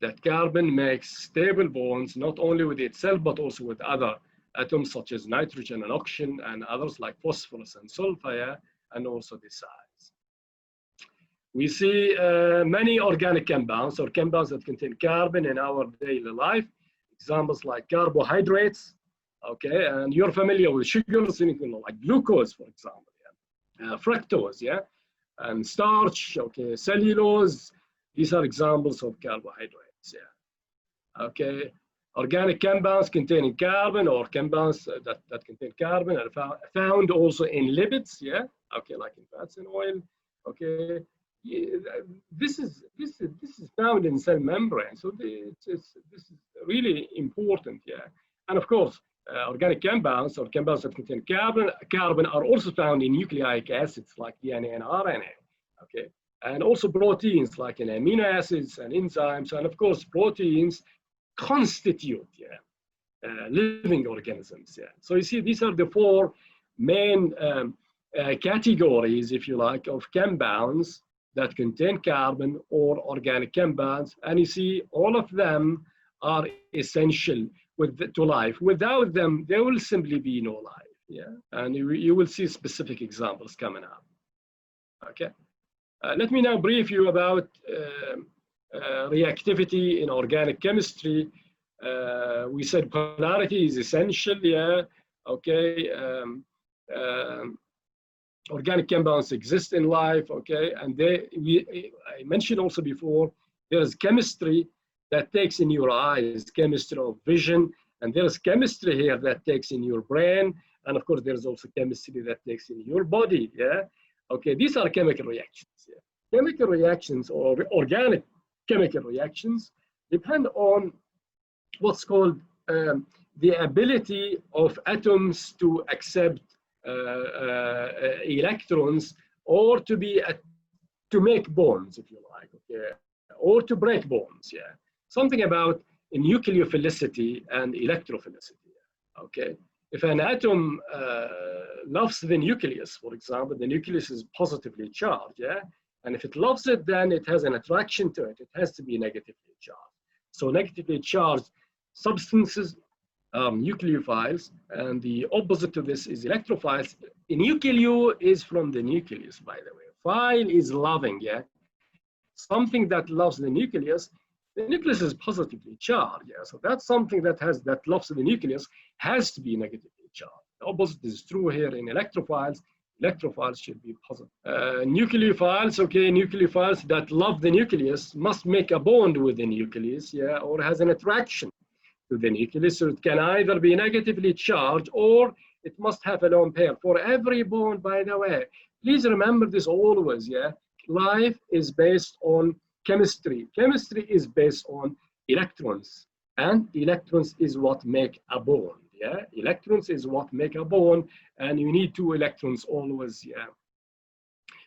that carbon makes stable bonds not only with itself but also with other atoms such as nitrogen and oxygen and others like phosphorus and sulfur, yeah, and also the size. We see many organic compounds or compounds that contain carbon in our daily life. Examples like carbohydrates, okay, and you're familiar with sugars, like glucose, for example, yeah, fructose, yeah, and starch, okay, cellulose. These are examples of carbohydrates, yeah, okay. Organic compounds containing carbon or compounds that contain carbon are found also in lipids, yeah, okay, like in fats and oil, okay. Yeah, this is found in cell membrane, so this is really important, yeah. And of course, organic compounds or compounds that contain carbon are also found in nucleic acids like DNA and RNA, okay, and also proteins like in amino acids and enzymes, and of course proteins constitute, yeah, living organisms, yeah. So you see, these are the four main categories, if you like, of compounds that contain carbon or organic compounds, and you see all of them are essential to life. Without them, there will simply be no life, yeah. And you will see specific examples coming up. Okay, let me now brief you about reactivity in organic chemistry. We said polarity is essential, yeah, okay. Organic compounds exist in life, okay, and I mentioned also before, there's chemistry that takes in your eyes, chemistry of vision, and there's chemistry here that takes in your brain, and of course there's also chemistry that takes in your body, yeah, okay. These are chemical reactions, yeah. Chemical reactions or organic chemical reactions depend on what's called the ability of atoms to accept electrons, or to make bonds, if you like, okay, or to break bonds, yeah. Something about nucleophilicity and electrophilicity, okay. If an atom loves the nucleus, for example, the nucleus is positively charged, yeah, and if it loves it, then it has an attraction to it. It has to be negatively charged. So negatively charged substances nucleophiles, and the opposite to this is electrophiles. A nucleo is from the nucleus, by the way. Phile is loving, yeah. Something that loves the nucleus is positively charged, yeah. So that's something that loves the nucleus has to be negatively charged. The opposite is true here in electrophiles. Electrophiles should be positive. Nucleophiles, okay, nucleophiles that love the nucleus must make a bond with the nucleus, yeah, or has an attraction to the nucleus. So it can either be negatively charged or it must have a lone pair. For every bond, by the way, please remember this always, yeah. Life is based on chemistry. Chemistry is based on electrons, and electrons is what make a bond, yeah. Electrons is what make a bond, and you need 2 electrons always, yeah.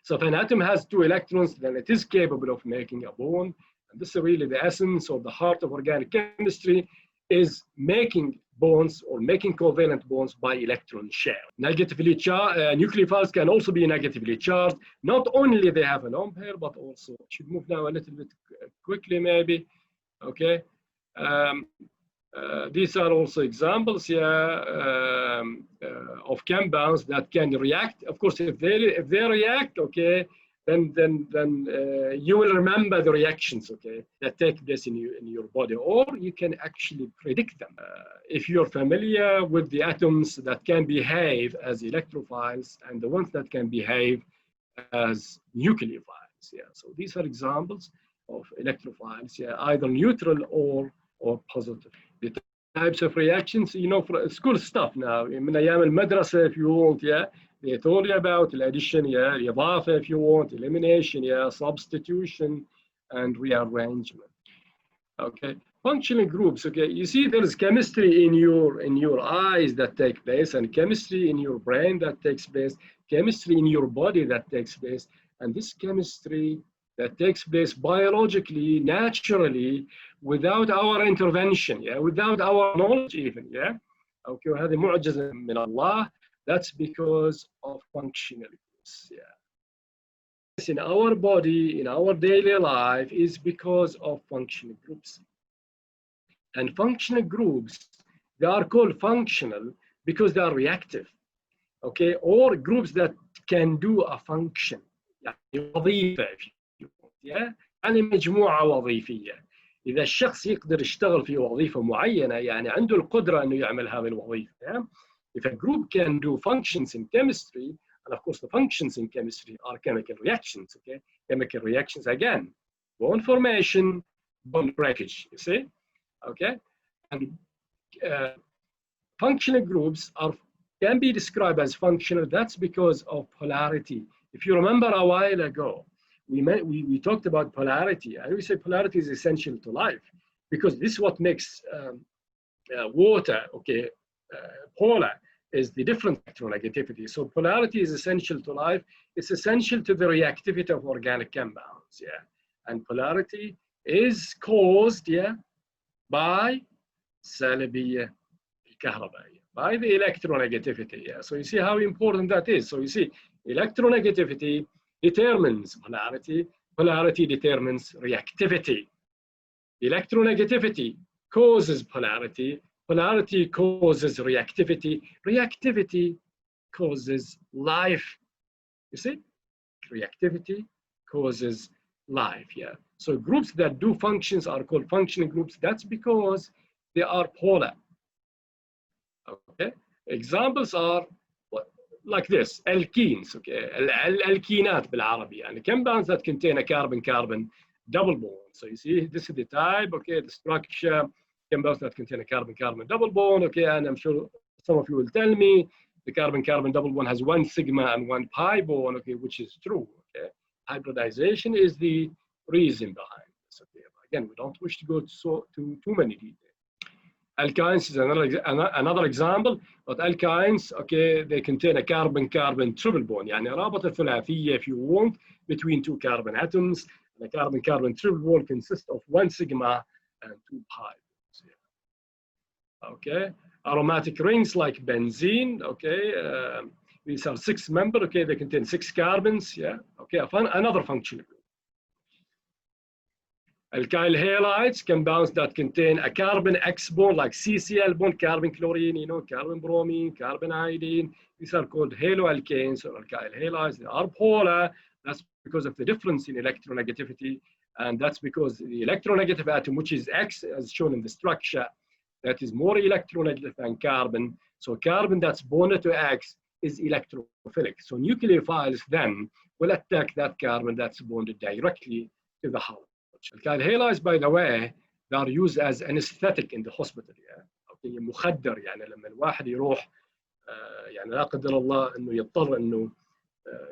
So if an atom has 2 electrons, then it is capable of making a bond, and this is really the essence of the heart of organic chemistry. is making bonds or making covalent bonds by electron share. Negatively charged nucleophiles can also be negatively charged. Not only they have a lone pair, but also should move now a little bit quickly maybe. Okay, these are also examples of compounds that can react. Of course, if they react, okay, then you will remember the reactions, okay, that take place in your body, or you can actually predict them. If you're familiar with the atoms that can behave as electrophiles and the ones that can behave as nucleophiles, so these are examples of electrophiles, either neutral or positive. The types of reactions, for school stuff now, من أيام المدرسة if you want, they told you about addition, الإضافة if you want, elimination, substitution, and rearrangement. Okay, functional groups. Okay, you see there is chemistry in your eyes that take place, and chemistry in your brain that takes place, chemistry in your body that takes place, and this chemistry that takes place biologically, naturally, without our intervention, without our knowledge even, Okay, هذه معجزة من الله. That's because of functional groups, In our body, in our daily life, is because of functional groups. And functional groups, they are called functional because they are reactive, okay? Or groups that can do a function, يعني وظيفة, يعني مجموعة وظيفية. إذا الشخص يقدر يشتغل في وظيفة معينة، يعني عنده القدرة إنه يعمل هذه الوظيفة. If a group can do functions in chemistry, and of course the functions in chemistry are chemical reactions, okay? Chemical reactions, again, bond formation, bond breakage, you see? Okay? And functional groups can be described as functional. That's because of polarity. If you remember a while ago, we talked about polarity. I always say polarity is essential to life because this is what makes water, okay, polar, is the different electronegativity. So polarity is essential to life. It's essential to the reactivity of organic compounds, And polarity is caused, by سلبية الكهربائية, by the electronegativity, So you see how important that is. So you see, electronegativity determines polarity. Polarity determines reactivity. Electronegativity causes polarity. Polarity causes reactivity. Reactivity causes life. You see? Reactivity causes life, So groups that do functions are called functional groups. That's because they are polar. Okay? Examples are like this, alkenes, okay? Alkenat بالعربي, يعني compounds that contain a carbon-carbon double bond. So you see, this is the type, okay, the structure, compounds that contain a carbon-carbon double bond, okay, and I'm sure some of you will tell me the carbon-carbon double bond has one sigma and one pi bond, okay, which is true, okay? Hybridization is the reason behind this, okay? Again, we don't wish to go to too many details. Alkynes is another example, but alkynes, okay, they contain a carbon-carbon triple bond, يعني رابطة ثلاثية if you want between two carbon atoms. And the carbon-carbon triple bond consists of one sigma and two pi. Okay, aromatic rings like benzene, okay, these are 6 member, okay, they contain 6 carbons, okay, another functional group. Alkyl halides, compounds that contain a carbon X bond like CCl bond, carbon chlorine, carbon bromine, carbon iodine. These are called haloalkanes or alkyl halides. They are polar. That's because of the difference in electronegativity, and that's because the electronegative atom, which is X, as shown in the structure, that is more electronegative than carbon. So carbon that's bonded to X is electrophilic. So nucleophiles then will attack that carbon that's bonded directly to the halide. Alkyl halides, by the way, they are used as anesthetic in the hospital. Okay, مخدر, يعني لما الواحد يروح يعني لا قدر الله انه يضطر انه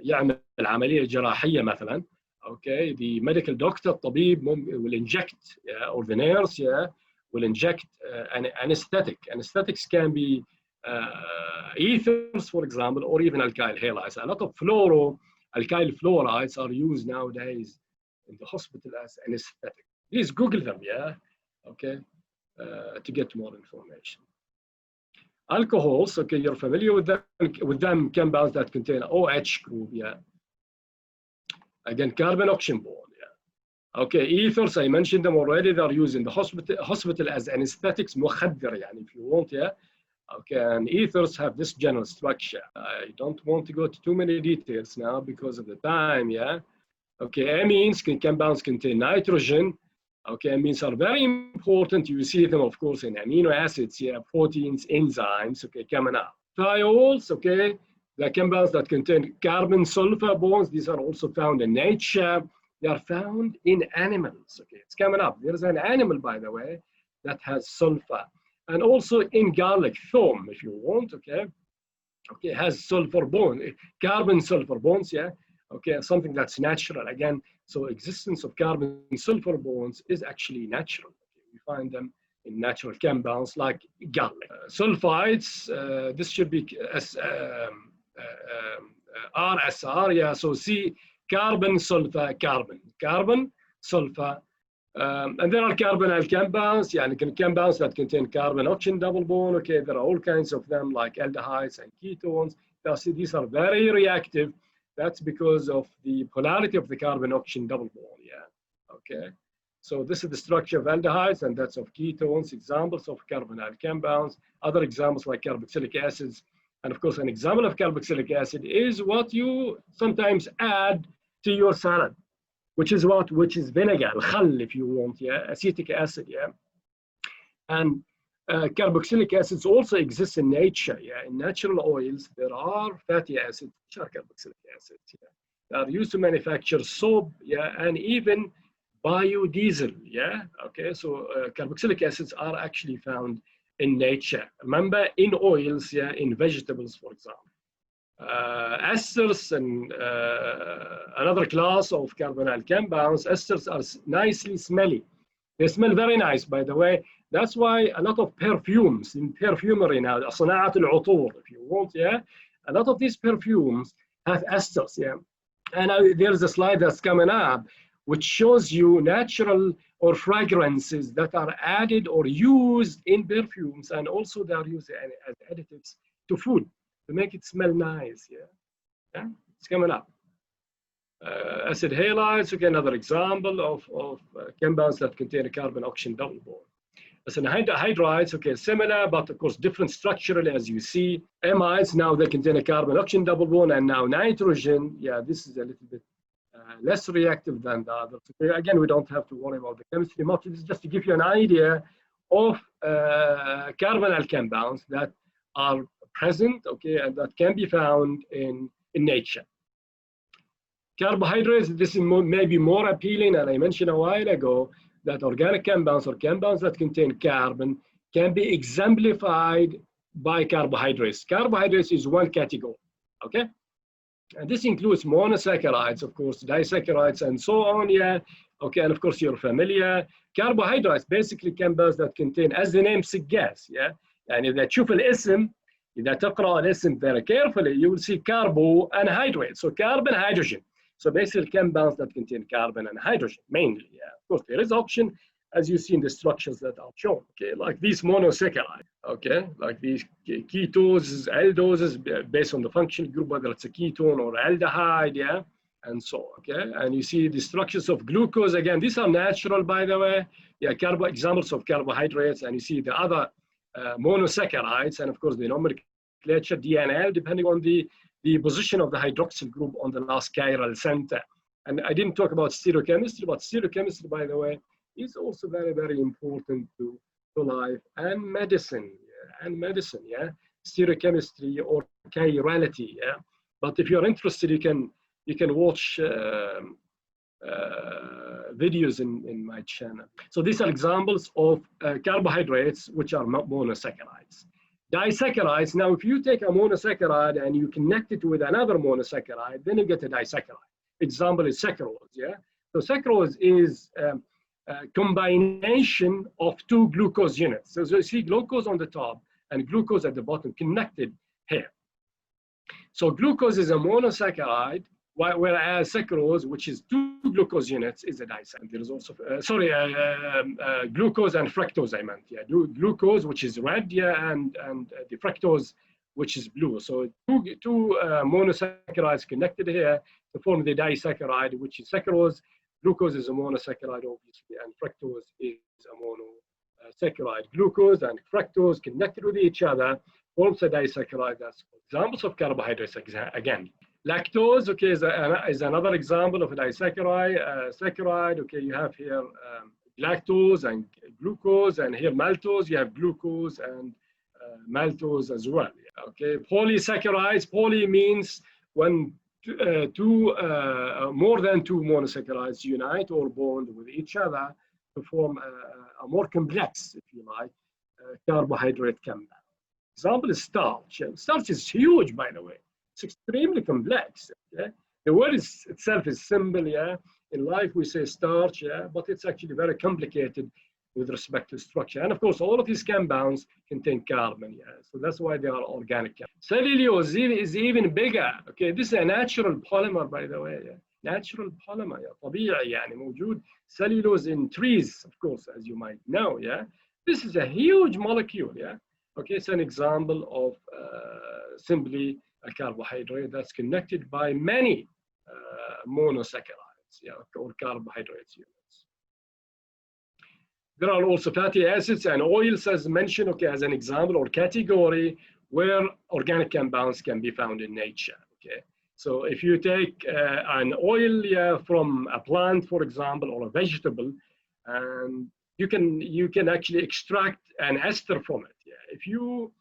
يعمل عمليه جراحيه مثلا. Okay, the medical doctor, الطبيب, will inject, or the nurse, will inject an anesthetic. Anesthetics can be ethers, for example, or even alkyl halides. A lot of alkyl fluorides are used nowadays in the hospital as anesthetic. Please Google them, okay? to get more information. Alcohols, okay, you're familiar with them compounds that contain OH group, yeah. Again, carbon oxygen bond, yeah. Okay, ethers, I mentioned them already. They're used in the hospital as anesthetics, مخدر, يعني, if you want, yeah. Okay, and ethers have this general structure. I don't want to go to too many details now because of the time, yeah. Okay, amines, compounds contain nitrogen. Okay, amines are very important. You see them, of course, in amino acids, yeah, proteins, enzymes, okay, coming out. Thiols, okay, the compounds that contain carbon-sulfur bonds, these are also found in nature. They are found in animals, okay, it's coming up. There is an animal, by the way, that has sulfur. And also in garlic, thorn, if you want, okay, okay, has sulfur bond, carbon-sulfur bonds, yeah. Okay, something that's natural again. So existence of carbon-sulfur bonds is actually natural. Okay, we find them in natural compounds like garlic. Sulfides, this should be RSR, yeah. So C, carbon, sulfur, carbon, carbon, sulfur. And there are carbonyl compounds, yeah, compounds that contain carbon-oxygen double bond. Okay, there are all kinds of them like aldehydes and ketones. Now, see, these are very reactive. That's because of the polarity of the carbon-oxygen double bond, yeah, okay. So this is the structure of aldehydes, and that's of ketones, examples of carbonyl compounds, other examples like carboxylic acids. And of course, an example of carboxylic acid is what you sometimes add to your salad, which is what? Which is vinegar, khal, if you want, yeah, acetic acid, yeah. And carboxylic acids also exist in nature, yeah. In natural oils, there are fatty acids, which are carboxylic acids, yeah. They are used to manufacture soap, yeah, and even biodiesel, yeah. Okay, so carboxylic acids are actually found in nature. Remember, in oils, yeah, in vegetables, for example. Esters and another class of carbonyl compounds, esters are nicely smelly. They smell very nice, by the way. That's why a lot of perfumes in perfumery now, صناعة العطور, if you want, yeah, a lot of these perfumes have esters, yeah. And there's a slide that's coming up which shows you natural or fragrances that are added or used in perfumes, and also they are used as additives to food to make it smell nice, yeah. Yeah, it's coming up. Acid halides, again, another example of compounds that contain a carbon-oxygen double bond. As in hydrides, okay, similar, but of course different structurally, as you see. Amides, now they contain a carbon-oxygen double bond, and now nitrogen, yeah, this is a little bit less reactive than the others. Okay, again, we don't have to worry about the chemistry much. This is just to give you an idea of carbonyl compounds that are present, okay, and that can be found in nature. Carbohydrates, this is maybe more appealing, and I mentioned a while ago that organic compounds or compounds that contain carbon can be exemplified by carbohydrates. Carbohydrates is one category, okay? And this includes monosaccharides, of course, disaccharides, and so on, yeah. Okay, and of course, you're familiar. Carbohydrates, basically compounds that contain, as the name suggests, yeah. And إذا تشوف الاسم, إذا تقرأ الاسم very carefully, you will see carbo and hydrate. So carbon, hydrogen. So basically compounds that contain carbon and hydrogen, mainly, yeah. Of course, there is oxygen, as you see in the structures that are shown, okay, like these monosaccharides, okay, like these ketones, aldoses, based on the functional group, whether it's a ketone or aldehyde, yeah, and so on, okay. And you see the structures of glucose, again, these are natural, by the way, yeah, examples of carbohydrates, and you see the other monosaccharides, and of course the nomenclature, DNL, depending on the position of the hydroxyl group on the last chiral center. And I didn't talk about stereochemistry, but stereochemistry, by the way, is also very, very important to life and medicine, yeah? Yeah, stereochemistry or chirality, yeah. But if you're interested, you can watch videos in my channel. So these are examples of carbohydrates, which are monosaccharides. Disaccharides, now if you take a monosaccharide and you connect it with another monosaccharide, then you get a disaccharide. Example is saccharose, yeah? So saccharose is a combination of two glucose units. So you see glucose on the top and glucose at the bottom connected here. So glucose is a monosaccharide, whereas sucrose, which is 2 glucose units, is a disaccharide. There is also, glucose and fructose, I meant, yeah. Glucose, which is red, yeah, and the fructose, which is blue. So two monosaccharides connected here to form the disaccharide, which is sucrose. Glucose is a monosaccharide, obviously, and fructose is a monosaccharide. Glucose and fructose connected with each other forms a disaccharide. That's examples of carbohydrates again. Lactose, okay, is another example of a disaccharide. Saccharide, okay, you have here lactose and glucose, and here maltose, you have glucose and maltose as well. Okay, polysaccharides. Poly means when more than 2 monosaccharides unite or bond with each other to form a more complex, if you like, carbohydrate compound. Example is starch. Starch is huge, by the way. It's extremely complex. Okay? The word itself is simple. Yeah, in life we say starch. Yeah, but it's actually very complicated with respect to structure. And of course, all of these compounds contain carbon. Yeah, so that's why they are organic. Cellulose is even bigger. Okay, this is a natural polymer, by the way. Yeah? Natural polymer. Yeah, طبيعي يعني موجود cellulose in trees, of course, as you might know. Yeah, this is a huge molecule. Yeah, okay, it's an example of simply a carbohydrate that's connected by many monosaccharides, yeah, or carbohydrates units. There are also fatty acids and oils, as mentioned, okay, as an example or category where organic compounds can be found in nature. Okay, so if you take an oil, yeah, from a plant, for example, or a vegetable, and you can actually extract an ester from it. Yeah, if you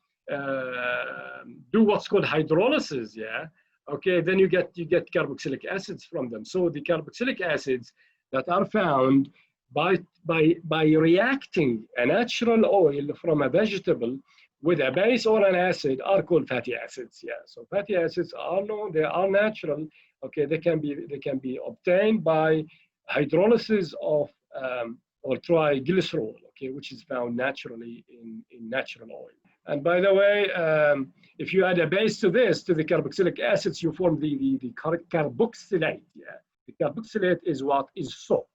do what's called hydrolysis, yeah, okay, then you get carboxylic acids from them. So the carboxylic acids that are found by reacting a natural oil from a vegetable with a base or an acid are called fatty acids. Yeah, so fatty acids are known, they are natural. Okay, they can be obtained by hydrolysis of or triglycerol, okay, which is found naturally in natural oil. And by the way, if you add a base to the carboxylic acids, you form the carboxylate. Yeah, the carboxylate is what is salt.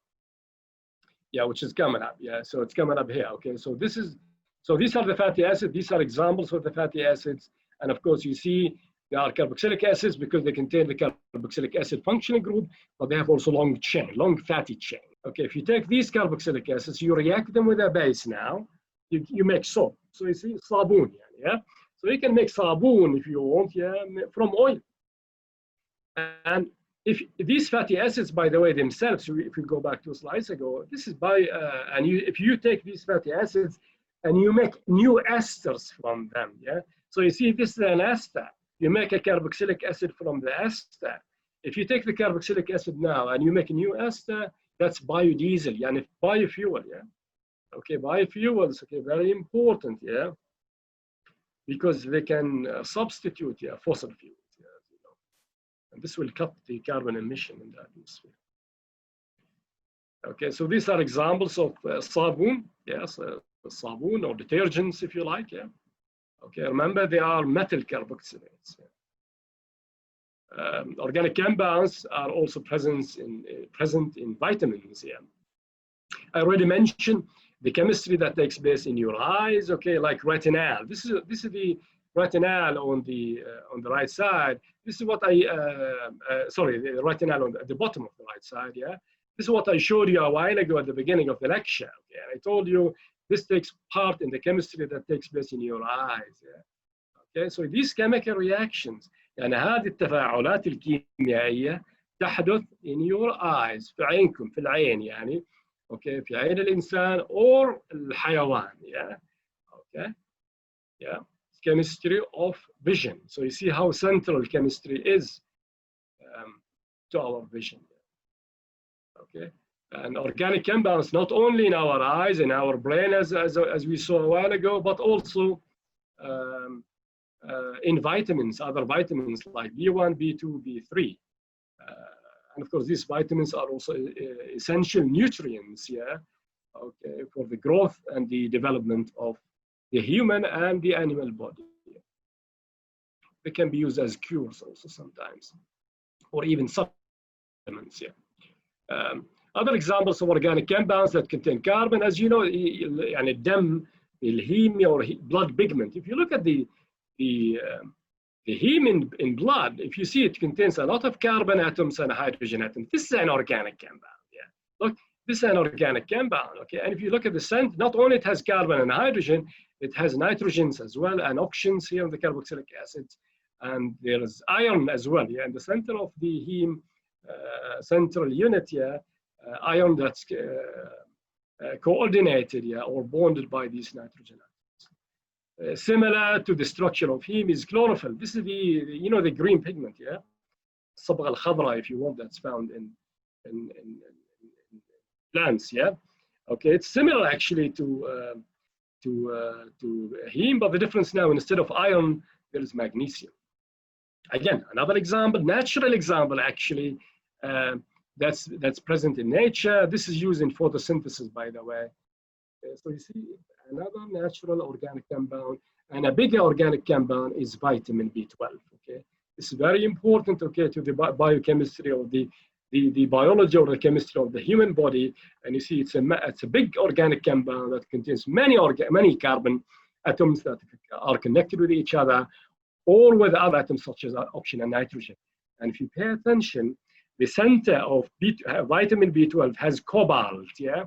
Yeah, which is coming up. Yeah, so it's coming up here. Okay, so these are the fatty acids. These are examples of the fatty acids, and of course you see they are carboxylic acids because they contain the carboxylic acid functional group, but they have also long fatty chain. Okay, if you take these carboxylic acids, you react them with a base now. You make soap. So you see, sabun, yeah. So you can make sabun if you want, yeah, from oil. And if these fatty acids, by the way, themselves, if you go back 2 slides ago, this is if you take these fatty acids and you make new esters from them, yeah. So you see, this is an ester. You make a carboxylic acid from the ester. If you take the carboxylic acid now and you make a new ester, that's biodiesel, and biofuel, yeah. Okay, biofuels, okay, very important, yeah, because they can substitute, yeah, fossil fuels, yeah, you know, and this will cut the carbon emission in the atmosphere. Okay, so these are examples of sabun, yes, sabun or detergents, if you like, yeah. Okay, remember they are metal carboxylates. Yeah. Organic compounds are also present in vitamins. Yeah, I already mentioned the chemistry that takes place in your eyes. Okay, like retinal. This is the retinal on the right side. This is what the retinal on the bottom of the right side. Yeah, this is what I showed you a while ago at the beginning of the lecture. Okay, I told you this takes part in the chemistry that takes place in your eyes. Yeah? Okay, so these chemical reactions, يعني هذه التفاعلات الكيميائية تحدث in your eyes, في عينكم، في العين يعني. Okay, في عين الإنسان or الحيوان. Yeah. Okay. Yeah. Chemistry of vision. So you see how central chemistry is to our vision. Okay. And organic compounds not only in our eyes, in our brain, as we saw a while ago, but also in vitamins, other vitamins like B1, B2, B3. And of course, these vitamins are also essential nutrients, yeah, okay, for the growth and the development of the human and the animal body. They can be used as cures also sometimes. or even supplements. Yeah. Other examples of organic compounds that contain carbon, as you know, يعني الدم, الهيم or blood pigment. If you look at the heme in blood, if you see it contains a lot of carbon atoms and hydrogen atoms. This is an organic compound. Yeah. Look, this is an organic compound. Okay. And if you look at the scent, not only it has carbon and hydrogen, it has nitrogens as well and oxygens here in the carboxylic acids, and there is iron as well. Yeah. In the center of the heme central unit, yeah, iron that's coordinated, yeah, or bonded by these nitrogen atoms. Similar to the structure of heme is chlorophyll. This is the green pigment, yeah, الصبغة الخضراء, if you want, that's found in plants, yeah. Okay, it's similar actually to heme, but the difference now, instead of iron, there is magnesium. Again, another example, natural example actually, that's present in nature. This is used in photosynthesis, by the way. So you see, another natural organic compound, and a bigger organic compound is vitamin B12. Okay, it's very important, okay, to the biochemistry of the biology or the chemistry of the human body. And you see, it's a big organic compound that contains many carbon atoms that are connected with each other, or with other atoms such as oxygen and nitrogen. And if you pay attention, the center of vitamin B12 has cobalt. Yeah,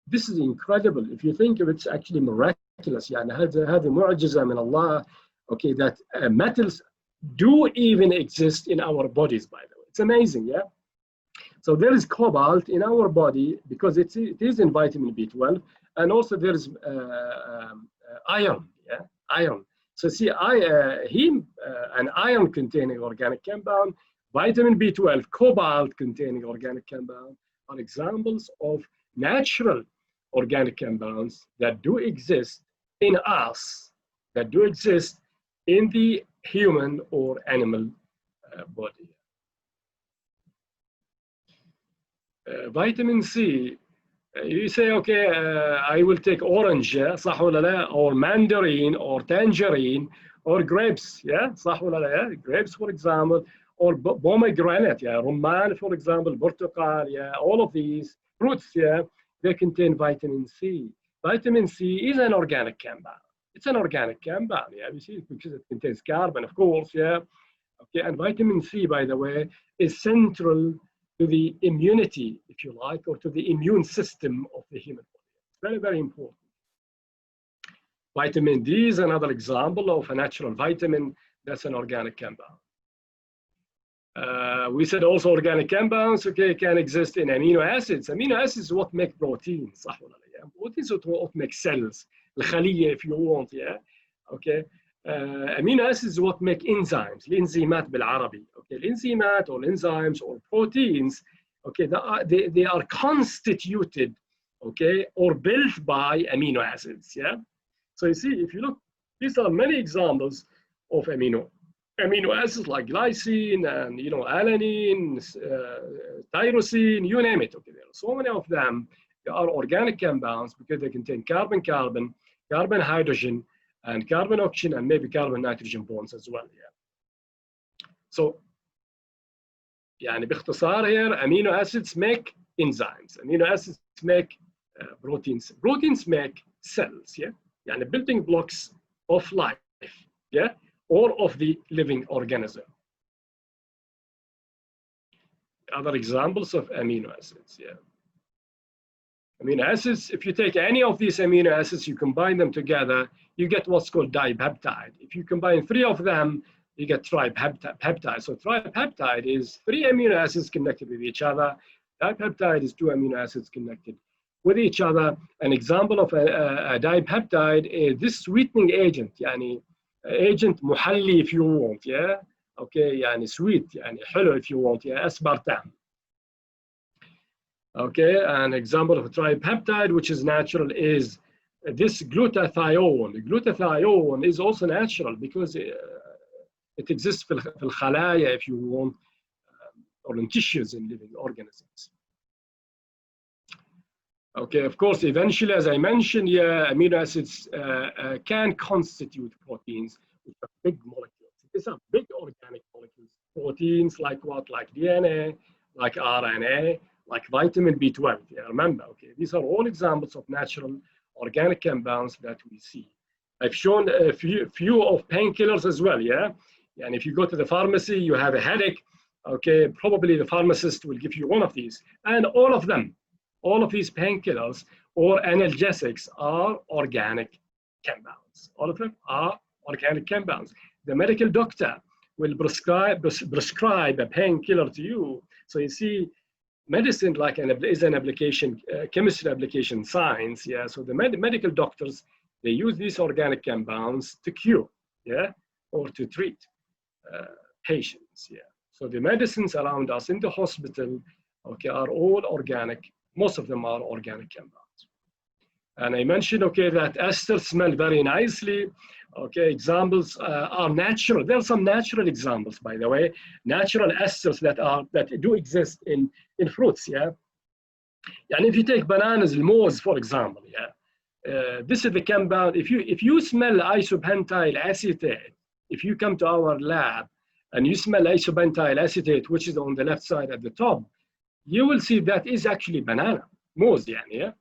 this is incredible. If you think of it, it's actually miraculous. يعني هذه معجزة من الله. Okay, that metals do even exist in our bodies. By the way, it's amazing. Yeah. So there is cobalt in our body because it is in vitamin B12, and also there is iron. Yeah, iron. So see, heme, an iron-containing organic compound, vitamin B12, cobalt-containing organic compound are examples of natural organic compounds that do exist in us, that do exist in the human or animal body. Vitamin C, you say, okay, I will take orange, yeah, صح ولا لا, or mandarin, or tangerine, or grapes, yeah, صح ولا لا, yeah? Grapes, for example, or pomegranate, yeah, rumman, for example, برتقال, yeah, all of these fruits, yeah, they contain vitamin C. Vitamin C is an organic compound. It's an organic compound, yeah, you see, because it contains carbon, of course, yeah, okay, and vitamin C, by the way, is central to the immunity, if you like, or to the immune system of the human body. It's very, very important. Vitamin D is another example of a natural vitamin that's an organic compound. We said also organic compounds, okay, can exist in amino acids. Amino acids is what make proteins. Proteins is what make cells, الخلية, if you want, yeah, okay. Amino acids is what make enzymes, الانزيمات بالعربي. Okay, الانزيمات or enzymes or proteins, okay, they are constituted, okay, or built by amino acids. Yeah. So you see, if you look, these are many examples of amino acids like glycine and alanine, tyrosine, you name it. Okay, there are so many of them. They are organic compounds because they contain carbon, hydrogen, and carbon oxygen, and maybe carbon nitrogen bonds as well. Yeah. So, يعني باختصار here, amino acids make enzymes. Amino acids make proteins. Proteins make cells. Yeah. يعني building blocks of life. Yeah. Or of the living organism. Other examples of amino acids. Yeah. Amino acids, if you take any of these amino acids, you combine them together, you get what's called dipeptide. If you combine 3 of them, you get tripeptide. So tripeptide is 3 amino acids connected with each other. Dipeptide is 2 amino acids connected with each other. An example of a dipeptide is this sweetening agent, يعني agent محلي if you want, yeah? Okay, يعني sweet, يعني حلو if you want, yeah, aspartame. Okay, an example of a tripeptide which is natural is this glutathione. The glutathione is also natural because it exists في الخلايا, if you want, or in tissues in living organisms. Okay, of course, eventually, as I mentioned, yeah, amino acids can constitute proteins, which are big molecules. These are big organic molecules proteins like what? Like DNA, like RNA, like vitamin B12. Yeah, remember, okay, these are all examples of natural organic compounds that we see. I've shown a few of painkillers as well, yeah? And if you go to the pharmacy, you have a headache, okay, probably the pharmacist will give you one of these. And all of them, all of these painkillers or analgesics are organic compounds. All of them are organic compounds. The medical doctor will prescribe a painkiller to you. So you see, medicine is an application, chemistry application science, yeah? So the medical doctors, they use these organic compounds to cure, yeah, or to treat patients, yeah. So the medicines around us in the hospital, okay, are all organic. Most of them are organic compounds. And I mentioned, okay, that esters smell very nicely. Okay, examples are natural. There are some natural examples, by the way, natural esters that do exist in fruits, yeah. And if you take bananas, moors, for example, yeah. This is the compound. If you smell isopentyl acetate, if you come to our lab and you smell isopentyl acetate, which is on the left side at the top, you will see that is actually banana, moors, yeah.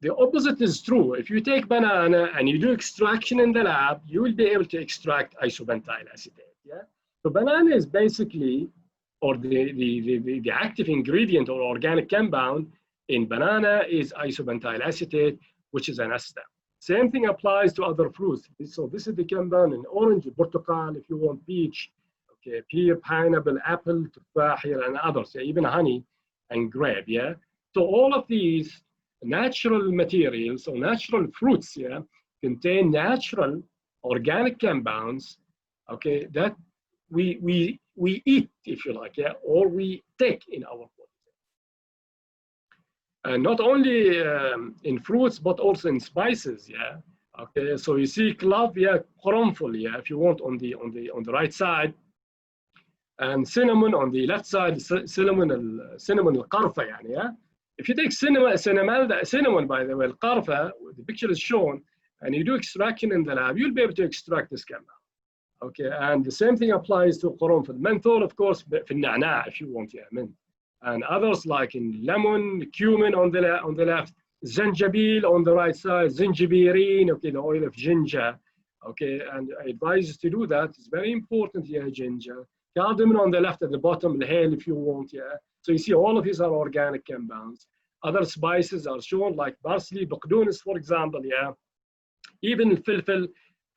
The opposite is true. If you take banana and you do extraction in the lab, you will be able to extract isopentyl acetate, yeah. So banana is basically, or the active ingredient or organic compound in banana is isopentyl acetate, which is an ester. Same thing applies to other fruits. So this is the compound in orange, portugal, if you want peach, okay, pear, pineapple, apple, tufah, and others, yeah, even honey and grape, yeah. So all of these natural materials or natural fruits, yeah, contain natural organic compounds, okay, that we eat, if you like, yeah, or we take in our body. And not only in fruits, but also in spices, yeah. Okay, so you see clove, yeah, qaranful, yeah, if you want on the right side, and cinnamon on the left side, cinnamon al-qarfa, yeah. If you take cinnamon, by the way, al-qarfa, the picture is shown, and you do extraction in the lab, you'll be able to extract this compound. Okay, and the same thing applies to qaranful. Menthol, of course, في النعناع, if you want, yeah, mint. And others like in lemon, cumin on the left, zanjabil on the right side, zingiberine, okay, the oil of ginger, okay, and I advise you to do that. It's very important, yeah, ginger. Cardamom on the left at the bottom, the hale if you want, yeah. So you see all of these are organic compounds. Other spices are shown like parsley, baqdounis, for example, yeah. Even filfil,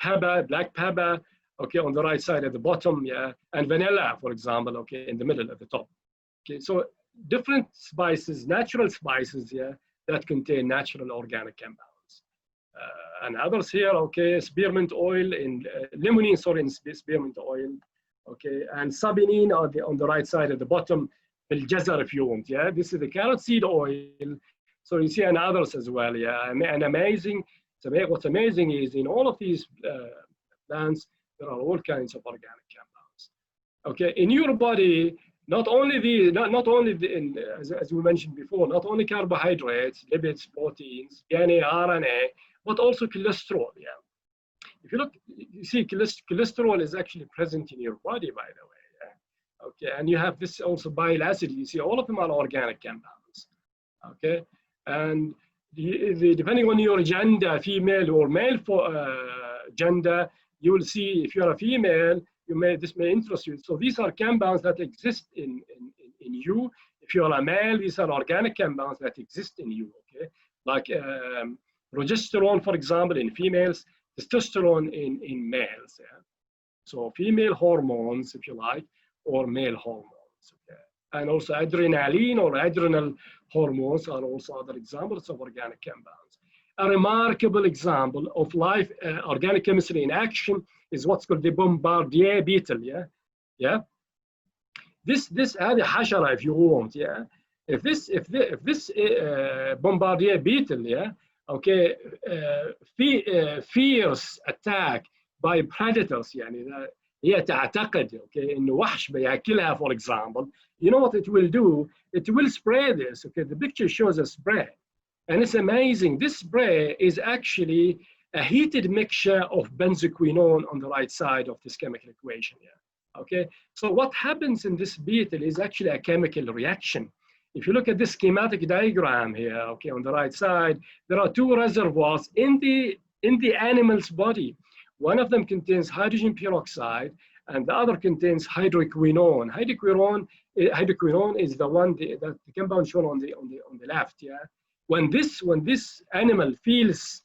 pepper, black pepper, okay, on the right side at the bottom, yeah. And vanilla, for example, okay, in the middle at the top. Okay, so different spices, natural spices, yeah, that contain natural organic compounds. And others here, okay, spearmint oil in limonene, sorry, in spearmint oil, okay, and sabinine on the right side at the bottom, al-jazar if you want, yeah. This is the carrot seed oil. So you see, and others as well, yeah. And amazing, what's amazing is in all of these plants, there are all kinds of organic compounds. Okay, in your body, not only as we mentioned before, not only carbohydrates, lipids, proteins, DNA, RNA, but also cholesterol. Yeah. If you look, you see cholesterol is actually present in your body, by the way. Yeah? Okay, and you have this also bile acid. You see, all of them are organic compounds. Okay, and depending on your gender, female or male gender, you will see if you're a female. This may interest you. So these are compounds that exist in you. If you're a male, these are organic compounds that exist in you, okay? Like progesterone, for example, in females, testosterone in males, yeah? So female hormones, if you like, or male hormones, okay? And also adrenaline or adrenal hormones are also other examples of organic compounds. A remarkable example of life, organic chemistry in action is what's called the bombardier beetle, yeah, yeah. This هذه حشرة, if you want, yeah. If this bombardier beetle, yeah, okay, fierce attack by predators, يعني هي تعتقد, okay, إنه وحش بياكلها, for example, you know what it will do? It will spray this, okay. The picture shows a spray, and it's amazing. This spray is actually a heated mixture of benzoquinone on the right side of this chemical equation, yeah. Okay, so what happens in this beetle is actually a chemical reaction. If you look at this schematic diagram here, okay, on the right side, there are two reservoirs in the animal's body. One of them contains hydrogen peroxide, and the other contains hydroquinone. Hydroquinone is the one that the compound shown on the left. Yeah, when this animal feels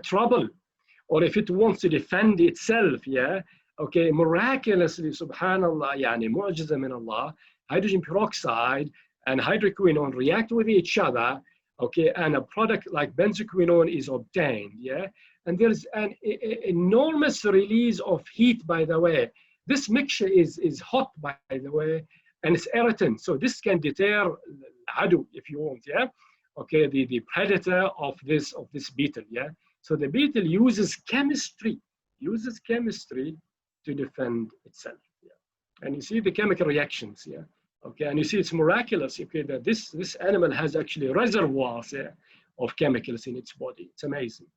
trouble, or if it wants to defend itself, yeah, okay, miraculously, subhanallah, yani mu'jiza min Allah, hydrogen peroxide and hydroquinone react with each other, okay, and a product like benzoquinone is obtained, yeah, and there's an enormous release of heat, by the way. This mixture is hot, by the way, and it's irritant, so this can deter adu, if you want, yeah, okay, the predator of this beetle, yeah. So the beetle uses chemistry to defend itself, yeah. And you see the chemical reactions, yeah. Okay, and you see it's miraculous, okay, that this animal has actually reservoirs, yeah, of chemicals in its body. It's amazing.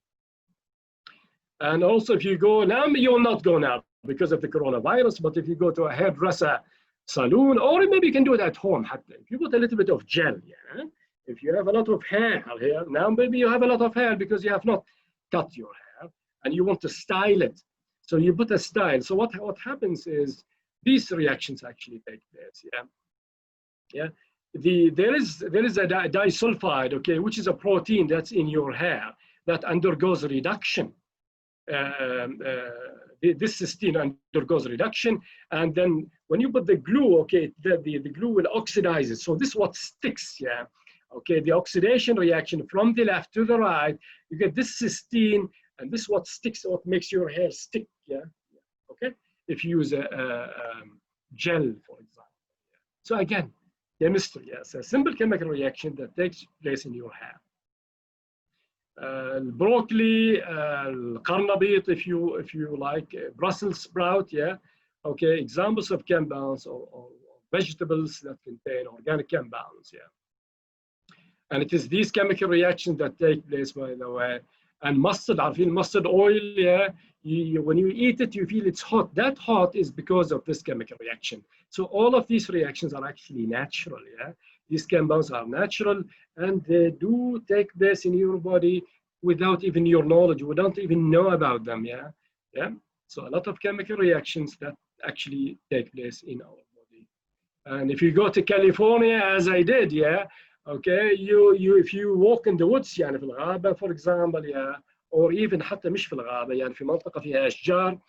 And also, if you go now, you'll not go now because of the coronavirus, but if you go to a hairdresser salon, or maybe you can do it at home, if you put a little bit of gel, yeah. If you have a lot of hair here, now maybe you have a lot of hair because you have not cut your hair and you want to style it. So you put a style. So what happens is these reactions actually take place, yeah. Yeah, there is a disulfide, okay, which is a protein that's in your hair that undergoes reduction. This cysteine undergoes reduction, and then when you put the glue, okay, the glue will oxidize it. So this is what sticks, yeah. Okay, the oxidation reaction from the left to the right, you get this cysteine, and this is what sticks, what makes your hair stick, yeah. Okay, if you use a gel, for example. Yeah. So again, chemistry, yes, a simple chemical reaction that takes place in your hair. Broccoli, qarnabit, if you like, Brussels sprout, yeah. Okay, examples of compounds or vegetables that contain organic compounds, yeah. And it is these chemical reactions that take place, by the way. And mustard, I feel mustard oil, yeah. When you eat it, you feel it's hot. That hot is because of this chemical reaction. So all of these reactions are actually natural, yeah. These compounds are natural, and they do take place in your body without even your knowledge. We don't even know about them, yeah. Yeah. So a lot of chemical reactions that actually take place in our body. And if you go to California, as I did, yeah. Okay, if you walk in the woods, يعني في الغابة, for example, yeah, or even حتى مش في الغابة, يعني في منطقة فيها أشجار,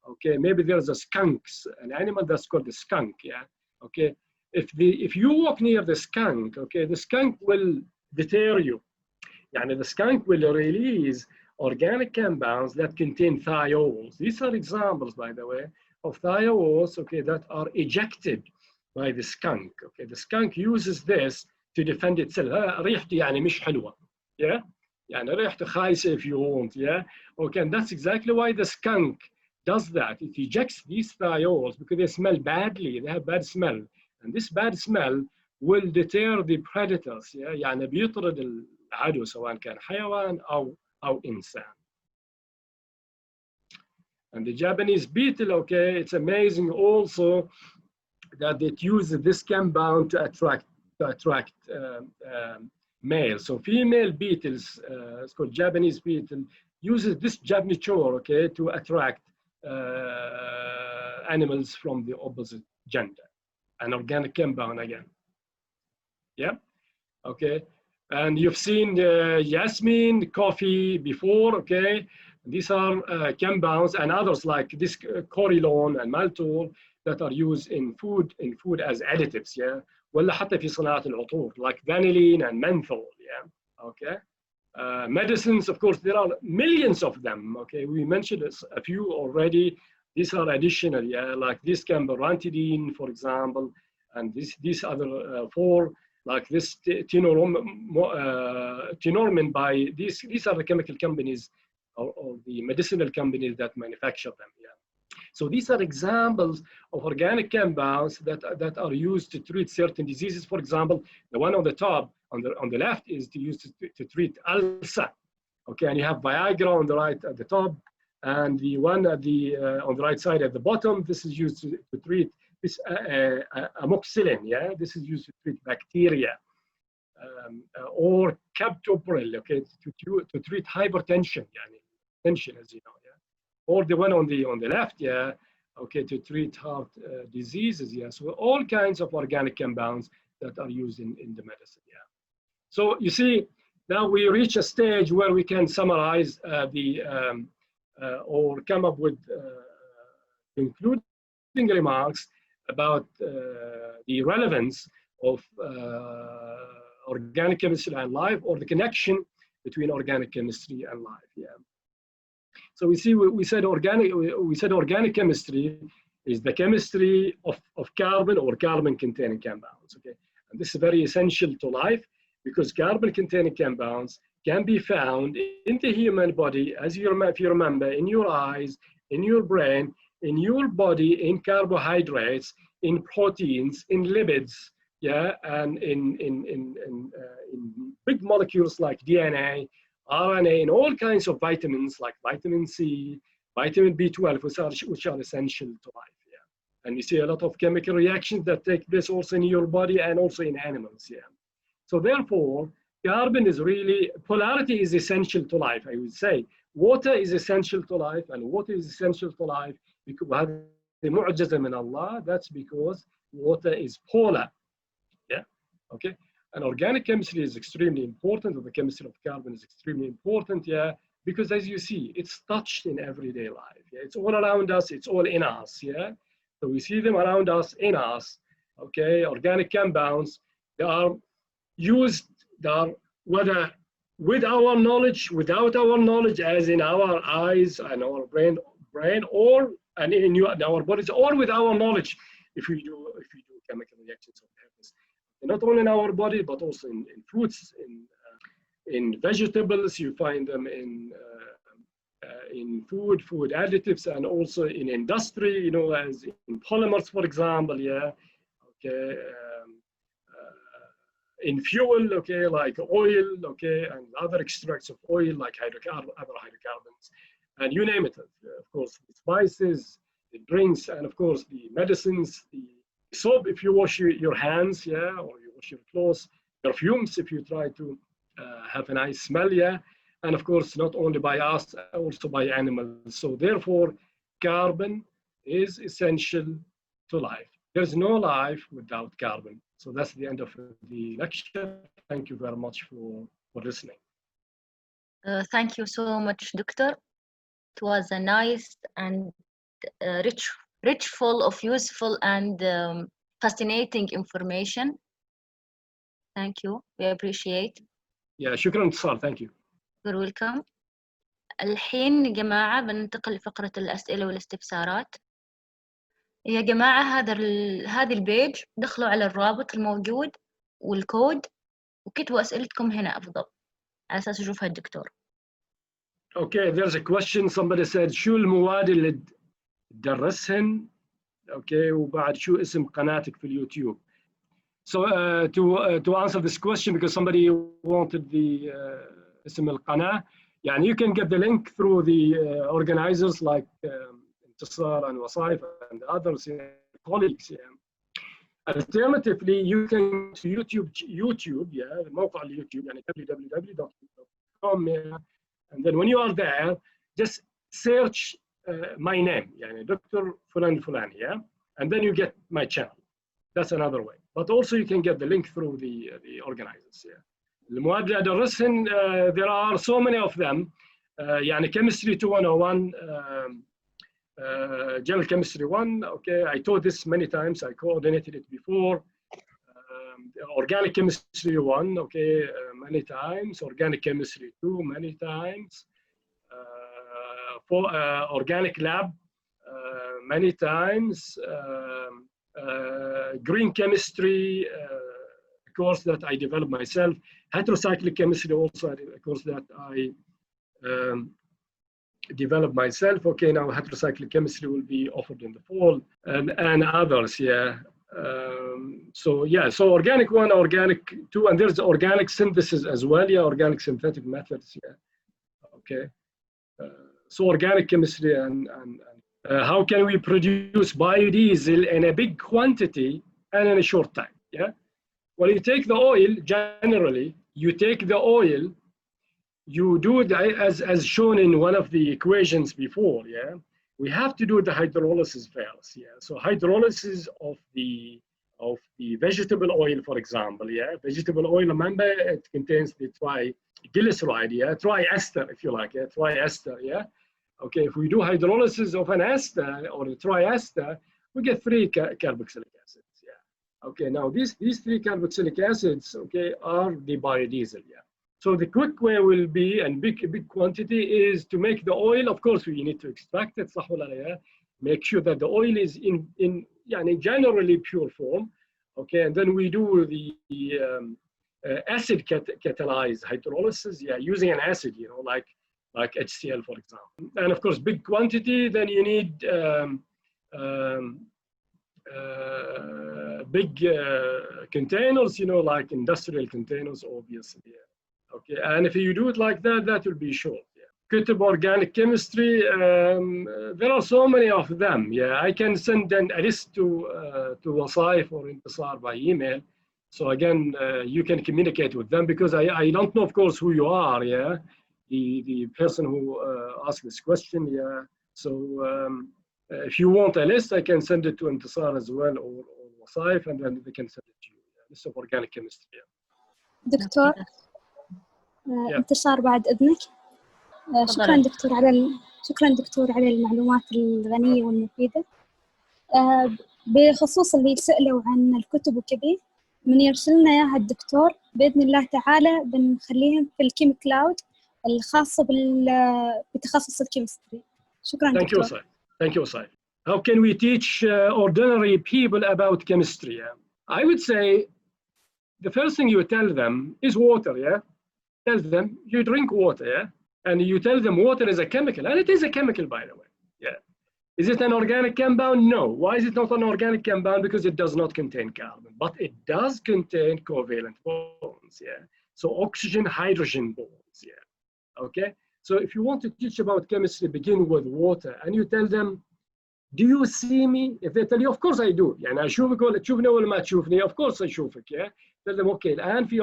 okay, maybe there's a skunks, an animal that's called the skunk, yeah, okay. If you walk near the skunk, okay, the skunk will deter you. يعني the skunk will release organic compounds that contain thiols. These are examples, by the way, of thiols, okay, that are ejected by the skunk. Okay, the skunk uses this to defend itself. ريحته يعني مش حلوة, yeah, يعني ريحته خايسة, if you want, yeah. Okay, and that's exactly why the skunk does that. It ejects these thiols because they smell badly. They have bad smell, and this bad smell will deter the predators. Yeah, يعني بيطرد العدو سواء كان حيوان أو إنسان. And the Japanese beetle, okay, it's amazing also that it uses this compound to attract males. So female beetles, it's called Japanese beetle, uses this Japanese-chore, okay, to attract animals from the opposite gender. An organic compound again. Yeah, okay. And you've seen jasmine, coffee before, okay. These are compounds and others like this corylone and maltol that are used in food as additives, yeah. ولا حتى في صناعة العطور like vanillin and menthol, yeah. Okay. Medicines, of course, there are millions of them. Okay, we mentioned a few already. These are additional, yeah, like this camberantidine, for example, and these other four, like this tenormin by these are the chemical companies or the medicinal companies that manufacture them, yeah. So these are examples of organic compounds that are used to treat certain diseases. For example, the one on the top, on the left, is used to treat ulcer. Okay, and you have Viagra on the right at the top, And the one at the on the right side at the bottom, this is used to treat this amoxicillin. Yeah, this is used to treat bacteria. Or captopril, okay, to treat hypertension, tension, as you know, yeah. Or the one on the left, yeah, okay, to treat heart diseases, yeah. So all kinds of organic compounds that are used in the medicine, yeah. So you see, now we reach a stage where we can summarize or come up with concluding remarks about the relevance of organic chemistry and life, or the connection between organic chemistry and life. Yeah. So we see, we said organic chemistry is the chemistry of carbon or carbon-containing compounds. Okay, and this is very essential to life because carbon-containing compounds can be found in the human body, as if you remember, in your eyes, in your brain, in your body, in carbohydrates, in proteins, in lipids. Yeah, and in big molecules like DNA, RNA, and all kinds of vitamins like vitamin C, vitamin B12, which are essential to life. Yeah, and you see a lot of chemical reactions that take place also in your body and also in animals. Yeah, so therefore, carbon is really, polarity is essential to life. I would say water is essential to life, and water is essential to life because the mu'jiza min Allah. That's because water is polar. Yeah, okay. And organic chemistry is extremely important, or the chemistry of carbon is extremely important, yeah, because as you see, it's touched in everyday life. Yeah? It's all around us, it's all in us, yeah. So we see them around us, in us, okay. Organic compounds, they are used, whether with our knowledge, without our knowledge, as in our eyes and our brain, or and in our bodies, or with our knowledge, if we do chemical reactions of happiness. Not only in our body, but also in fruits, in vegetables. You find them in food additives, and also in industry. You know, as in polymers, for example. Yeah, okay. In fuel, okay, like oil, okay, and other extracts of oil, like other hydrocarbons, and you name it. Of course, the spices, the drinks, and of course the medicines, the soap if you wash your hands, yeah, or you wash your clothes, perfumes if you try to have a nice smell, yeah, and of course not only by us, also by animals. So therefore, carbon is essential to life. There's no life without carbon. So that's the end of the lecture. Thank you very much for listening. Thank you so much, Doctor. It was a nice and rich full of useful and fascinating information. Thank you. We appreciate. Yeah, شكرا انتصار. Thank you. You're welcome. الحين يا جماعة بننتقل لفقرة الأسئلة والاستفسارات. يا جماعة هذه البيج دخلوا على الرابط الموجود والكود وكتبوا أسئلتكم هنا أفضل على أساس يشوفها الدكتور. Okay, there's a question. Somebody said شو المواد اللي تدرسهن؟ Okay, وبعد شو اسم قناتك في اليوتيوب؟ So to answer this question, because somebody wanted the اسم القناة, يعني you can get the link through the organizers like انتصار and Wasaif and others, colleagues. Alternatively, you can to YouTube, yeah, موقع اليوتيوب يعني www.youtube.com, and then when you are there, just search my name, يعني Dr. Fulan Fulan, yeah, and then you get my channel. That's another way. But also you can get the link through the organizers. Yeah. المواد اللي أدرسهن, there are so many of them. يعني chemistry 201, general chemistry 1. Okay, I taught this many times. I coordinated it before. Organic chemistry 1. Okay, many times. Organic chemistry 2 many times. For organic lab many times. Green chemistry, a course that I developed myself. Heterocyclic chemistry, also a course that I developed myself. Okay, now heterocyclic chemistry will be offered in the fall, and others, yeah. So yeah, so organic 1, organic 2, and there's organic synthesis as well, yeah, organic synthetic methods, yeah. Okay. so organic chemistry and how can we produce biodiesel in a big quantity and in a short time? Yeah. Well, you take the oil. Generally, you take the oil. You do it as shown in one of the equations before. Yeah. We have to do the hydrolysis first. Yeah. So hydrolysis of the vegetable oil, for example. Yeah. Vegetable oil. Remember, it contains the triglyceride. Yeah. Triester, if you like. Yeah. Triester. Yeah. Okay, if we do hydrolysis of an ester or a triester, we get 3 carboxylic acids. Yeah. Okay, now these 3 carboxylic acids, okay, are the biodiesel. Yeah. So the quick way will be, and big quantity, is to make the oil. Of course, we need to extract it. Yeah? Make sure that the oil is in generally pure form. Okay, and then we do the acid catalyzed hydrolysis. Yeah, using an acid, you know, like HCl, for example. And of course, big quantity, then you need big containers, you know, like industrial containers, obviously. Yeah. Okay, and if you do it like that, that will be short. Yeah. Kutub organic chemistry, there are so many of them. Yeah, I can send a list to Wasaif or Intisar by email. So again, you can communicate with them, because I don't know, of course, who you are. Yeah. The person who asked this question, yeah. So if you want a list, I can send it to Intisar as well, or Wasaif, and then they can send it to you. Yeah. List of organic chemistry. Yeah. دكتور انتصار بعد إذنك. شكرا دكتور على المعلومات الغنية والمفيدة. بخصوص اللي سألوا عن الكتب وكذي، من يرسلنا إياها الدكتور بإذن الله تعالى بنخليهم في الكيم كلاود الخاصة بتخصص الكيمستري. شكرا دكتور. Thank you, Osai. How can we teach ordinary people about chemistry? Yeah? I would say the first thing you tell them is water. Yeah, tell them you drink water. Yeah, and you tell them water is a chemical, and it is a chemical, by the way. Yeah, is it an organic compound? No. Why is it not an organic compound? Because it does not contain carbon, but it does contain covalent bonds. Yeah, so oxygen-hydrogen bonds. Yeah. Okay, so if you want to teach about chemistry, begin with water, and you tell them, do you see me? If they tell you, of course I do. يعني أشوفك ولا تشوفني ولا ما تشوفني? Of course أشوفك. Yeah. Tell them, okay. الآن في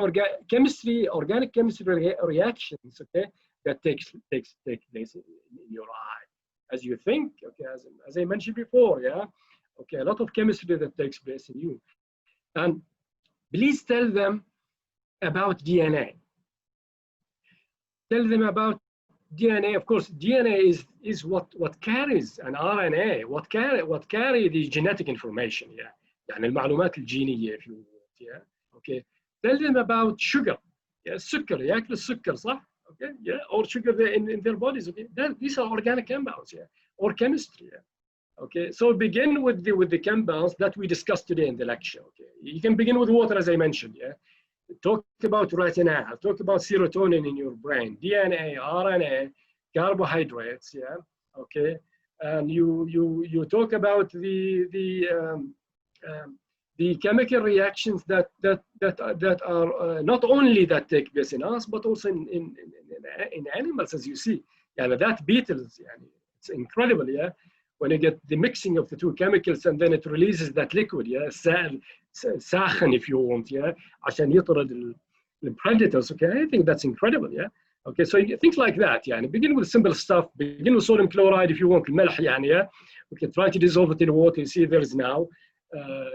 organic chemistry reactions, okay, that takes place in your eye, as you think. Okay, as I mentioned before. Yeah. Okay, a lot of chemistry that takes place in you, and please tell them about DNA. Tell them about DNA. Of course, DNA is what carries an RNA, what carry the genetic information. Yeah, يعني المعلومات الجينية, if you want. Yeah. Okay. Tell them about sugar. Yeah, السكر. يأكل السكر, صح? Okay. Yeah, or sugar in their bodies. Okay. These are organic compounds. Yeah, or chemistry. Yeah. Okay. So begin with the compounds that we discussed today in the lecture. Okay. You can begin with water, as I mentioned. Yeah. Talk about retinal, talk about serotonin in your brain, DNA, RNA, carbohydrates, yeah, okay, and you talk about the chemical reactions that are not only that take place in us, but also in animals, as you see. Yeah, that beetles, yeah, it's incredible, yeah. When you get the mixing of the two chemicals and then it releases that liquid, yeah, ساخن, if you want, yeah, عشان يطرد the predators. Okay, I think that's incredible. Yeah. Okay, so things like that. Yeah, and begin with simple stuff. Begin with sodium chloride if you want. الملح يعني. Yeah. Okay, try to dissolve it in water. You see, there is now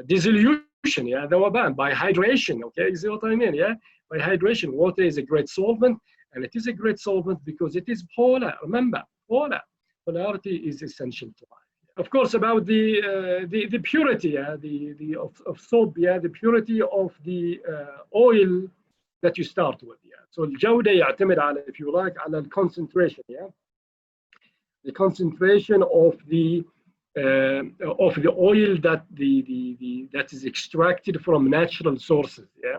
dissolution. Yeah, ذوبان by hydration. Okay, you see what I mean? Yeah, by hydration, water is a great solvent, and it is a great solvent because it is polar. Remember, polarity is essential to life. Of course, about the purity, yeah, of soap, yeah, the purity of the oil that you start with, yeah. So الجودة يعتمد على, if you like, على the concentration, yeah, the concentration of the oil that is extracted from natural sources, yeah.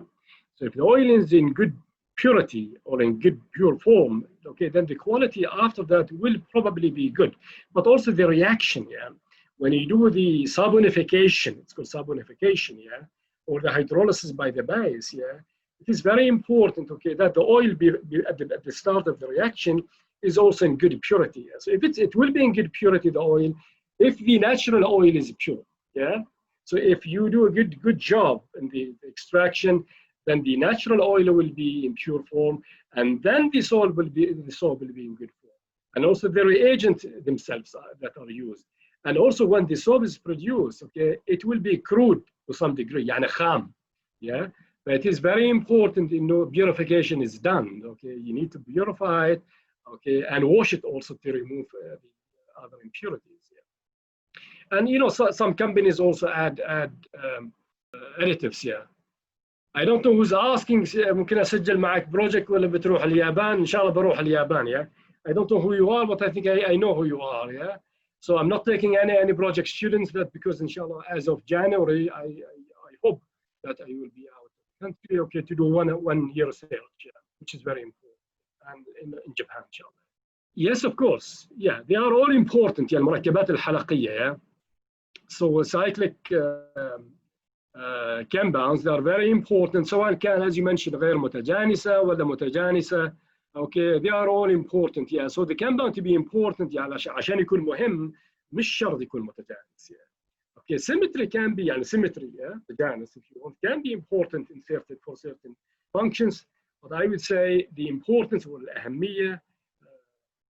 So if the oil is in good purity or in good pure form, okay, then the quality after that will probably be good. But also the reaction, yeah, when you do the sabonification, it's called sabonification, yeah, or the hydrolysis by the base, yeah, it is very important, okay, that the oil be at the start of the reaction is also in good purity. So if it will be in good purity, the oil, if the natural oil is pure, yeah. So if you do a good job in the extraction, then the natural oil will be in pure form, and then the soap will be in good form. And also the reagents themselves that are used. And also when the soap is produced, okay, it will be crude to some degree, يعني خام, yeah. But it is very important, purification is done, okay. You need to purify it, okay, and wash it also to remove the other impurities. Yeah. And some companies also add additives. Yeah. I don't know who's asking. ممكن أسجل معك project ولا بتروح اليابان؟ إن شاء الله بروح اليابان. Yeah. I don't know who you are, but I think I know who you are. Yeah. So I'm not taking any project students, but because inshallah, as of January, I hope that I will be out of the country, okay, to do one year research, yeah, which is very important, and in Japan, inshallah. Yes, of course. Yeah, they are all important. Yeah, المركبات الحلقية. Yeah. So cyclic compounds, they are very important. سواء كان, as you mentioned, غير متجانسة ولا متجانسة. Okay, they are all important. Yeah, so the compound to be important, يعني عشان يكون مهم مش شرط يكون متجانس. Yeah. Okay, symmetry can be, يعني symmetry, yeah, متجانس if you want, can be important in for certain functions, but I would say the importance والأهمية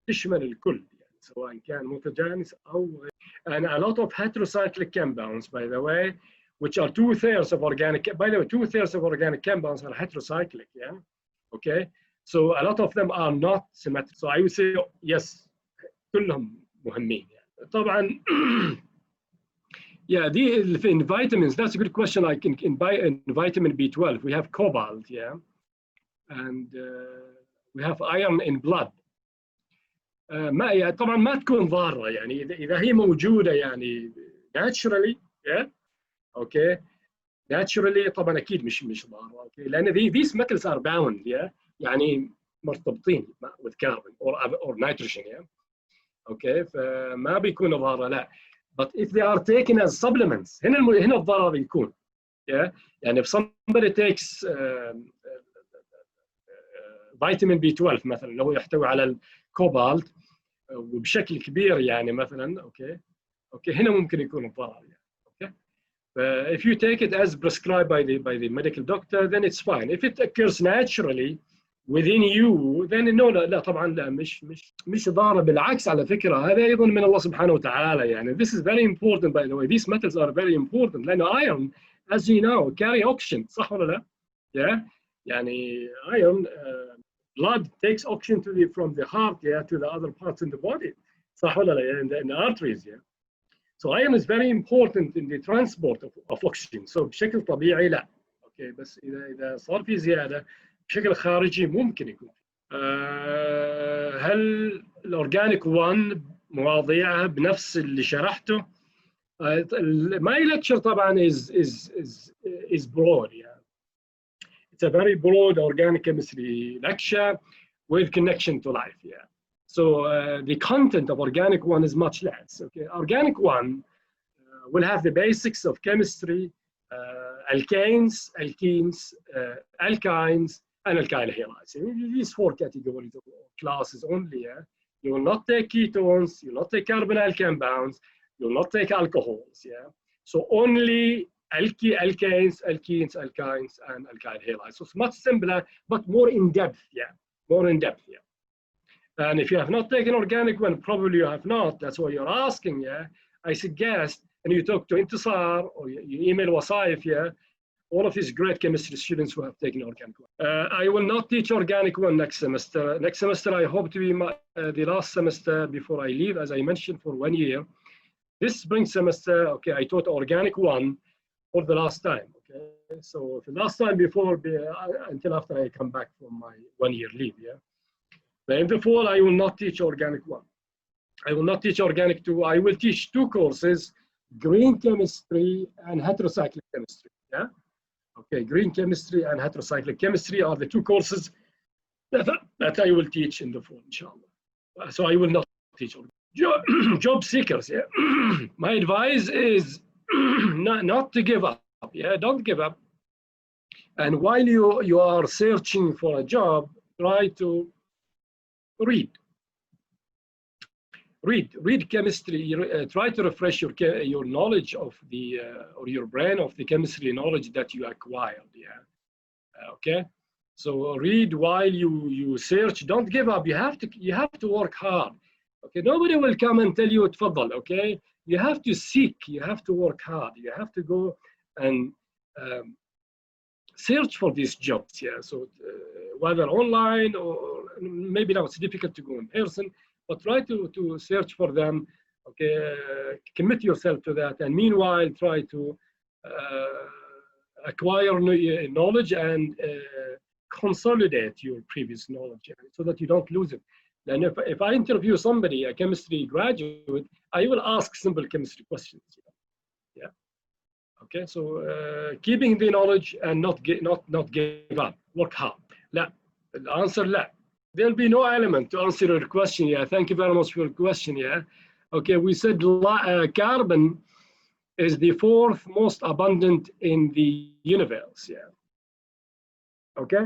تشمل الكل, يعني سواء كان متجانس أو. And a lot of heterocyclic compounds, by the way, which are 2/3 of organic. By the way, 2/3 of organic compounds are heterocyclic. Yeah. Okay. So a lot of them are not symmetric. So I would say yes, كلهم مهمين. يعني. طبعا. Yeah, in vitamins, that's a good question. Like in vitamin B12, we have cobalt, yeah, and we have iron in blood. طبعا ما تكون ضارة, يعني إذا هي موجودة يعني naturally, yeah, okay, naturally طبعا أكيد مش ضارة, okay, لأن these metals are bound, yeah, يعني مرتبطين with carbon or nitrogen, yeah, okay, فما بيكون ضارة, لا. But if they are taken as supplements, هنا الضرر يكون, yeah, يعني if somebody takes vitamin B12 مثلا, لو يحتوي على الكوبالت وبشكل كبير يعني مثلا, okay, هنا ممكن يكون الضرر, يعني, okay. If you take it as prescribed by the medical doctor, then it's fine. If it occurs naturally within you, then no, لا طبعا لا, مش ضارة, بالعكس على فكرة هذا أيضا من الله سبحانه وتعالى, يعني. This is very important, by the way. These metals are very important, لأن iron, as you know, carry oxygen, صح ولا لا? Yeah, يعني iron, blood takes oxygen from the heart, yeah, to the other parts in the body, صح ولا لا? In the arteries, yeah. So iron is very important in the transport of oxygen. So بشكل طبيعي لا, okay, بس إذا صار في زيادة بشكل خارجي ممكن يكون. هل الأورجانيك 1 مواضيعها بنفس اللي شرحته؟ My lecture طبعا is broad, yeah. It's a very broad organic chemistry lecture with connection to life, yeah. So the content of organic 1 is much less. Okay, organic 1 will have the basics of chemistry, alkanes, alkenes, alkynes, and alkyl halides. These 4 categories of classes only. Yeah? You will not take ketones, you will not take carbonyl compounds, you will not take alcohols. Yeah? So only alkanes, alkenes, alkynes, and alkyl halides. So it's much simpler, but more in depth. Yeah, more in depth. Yeah. And if you have not taken organic 1, probably you have not. That's why you're asking. Yeah, I suggest, and you talk to Intisar or you email Wasaif. Yeah. All of these great chemistry students who have taken organic 1. I will not teach organic 1 next semester. Next semester, I hope to be the last semester before I leave, as I mentioned, for 1 year. This spring semester, okay, I taught organic 1 for the last time. Okay, so the last time before, until after I come back from my 1-year leave. Yeah, but in the fall, I will not teach organic 1. I will not teach organic 2. I will teach 2 courses: green chemistry and heterocyclic chemistry. Yeah. Okay, green chemistry and heterocyclic chemistry are the 2 courses that I will teach in the fall, inshallah. So I will not teach job seekers. Yeah, my advice is not to give up. Yeah, don't give up. And while you are searching for a job, try to read. read chemistry. Try to refresh your knowledge of the or your brain of the chemistry knowledge that you acquired. Yeah. Okay. So read while you search. Don't give up. You have to work hard. Okay. Nobody will come and tell you تفضل. Okay. You have to seek. You have to work hard. You have to go and search for these jobs. Yeah. So whether online or maybe now it's difficult to go in person, but try to search for them. Okay. Commit yourself to that, and meanwhile try to acquire knowledge and consolidate your previous knowledge so that you don't lose it. And if I interview somebody, a chemistry graduate, I will ask simple chemistry questions. Yeah. Okay. So keeping the knowledge and not give up. Work hard. لا. The answer لا. There'll be no element to answer your question. Yeah. Thank you very much for your question. Yeah. Okay. We said carbon is the fourth most abundant in the universe. Yeah. Okay.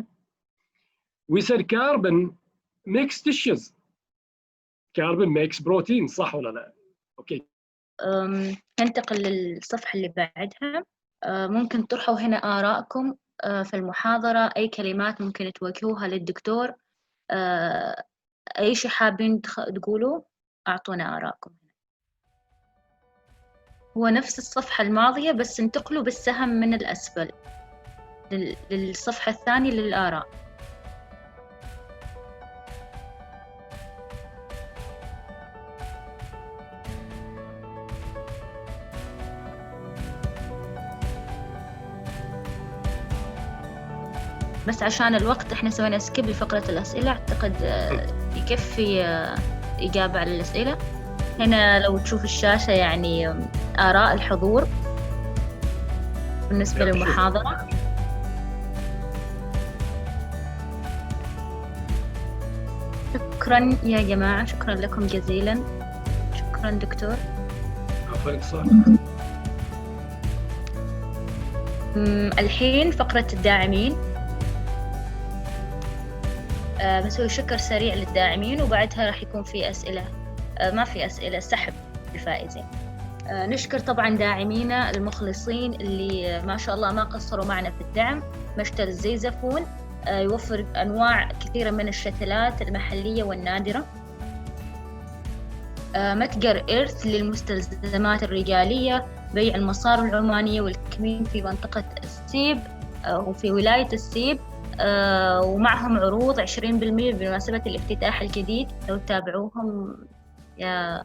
We said carbon makes tissues. Carbon makes protein. صح ولا لا؟ Okay. ننتقل للصفحة اللي بعدها. ممكن تطرحوا هنا آراءكم في المحاضرة، أي كلمات ممكن توجهوها للدكتور، أي شيء حابين تقولوا أعطونا آراءكم. هو نفس الصفحة الماضية بس انتقلوا بالسهم من الأسفل للصفحة الثانية للآراء. بس عشان الوقت احنا سوينا سكيب لفقرة الأسئلة، أعتقد يكفي إجابة على الأسئلة. هنا لو تشوف الشاشة يعني آراء الحضور بالنسبة للمحاضرة. شكرا يا جماعة، شكرا لكم جزيلا. شكرا دكتور. الحين فقرة الداعمين. بسوي شكر سريع للداعمين وبعدها راح يكون في أسئلة، ما في أسئلة، سحب الفائزين. نشكر طبعا داعمينا المخلصين اللي ما شاء الله ما قصروا معنا في الدعم. مشتل الزيزفون يوفر أنواع كثيرة من الشتلات المحلية والنادرة. متجر إرث للمستلزمات الرجالية، بيع المصاري العمانية والكمين في منطقة السيب وفي ولاية السيب، ومعهم عروض 20% بمناسبة الافتتاح الجديد، لو تتابعوهم يا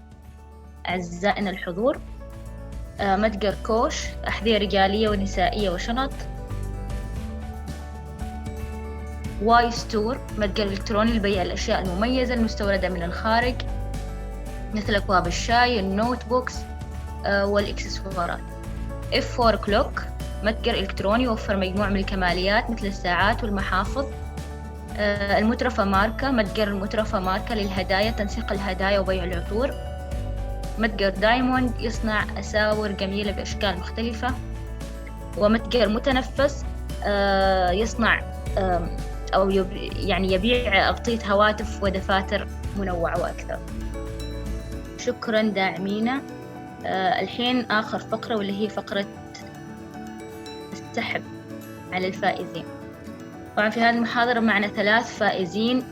أعزائنا الحضور. متجر كوش، أحذية رجالية ونسائية وشنط. واي ستور، متجر إلكتروني لبيع الأشياء المميزة المستوردة من الخارج مثل أكواب الشاي، النوت بوكس والإكسسوارات. F4 كلوك، متجر إلكتروني يوفر مجموعة من الكماليات مثل الساعات والمحافظ. المترفة ماركة، متجر المترفة ماركة للهدايا، تنسيق الهدايا وبيع العطور. متجر دايموند، يصنع أساور جميلة بأشكال مختلفة. ومتجر متنفس، يصنع أو يعني يبيع أغطية هواتف ودفاتر منوعة وأكثر. شكرا داعمينا. الحين آخر فقرة واللي هي فقرة السحب على الفائزين. طبعا في هذه المحاضرة معنا 3 فائزين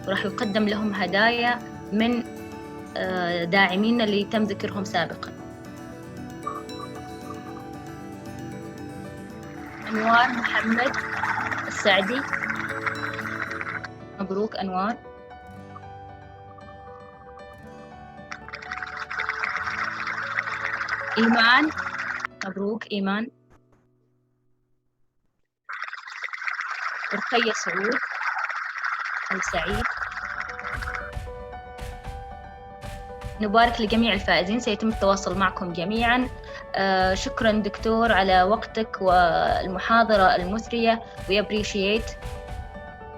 وراح يقدم لهم هدايا من داعمينا اللي تم ذكرهم سابقا. أنوار محمد السعدي، مبروك أنوار. إيمان، مبروك إيمان. رقية سعود السعيد. نبارك لجميع الفائزين، سيتم التواصل معكم جميعا. شكرا دكتور على وقتك والمحاضرة المثرية. We appreciate.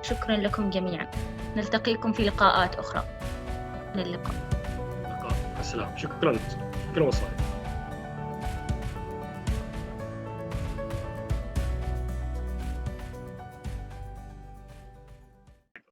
شكرا لكم جميعا. نلتقيكم في لقاءات أخرى. للقاء. السلام. شكرا. شكرا وصحيح.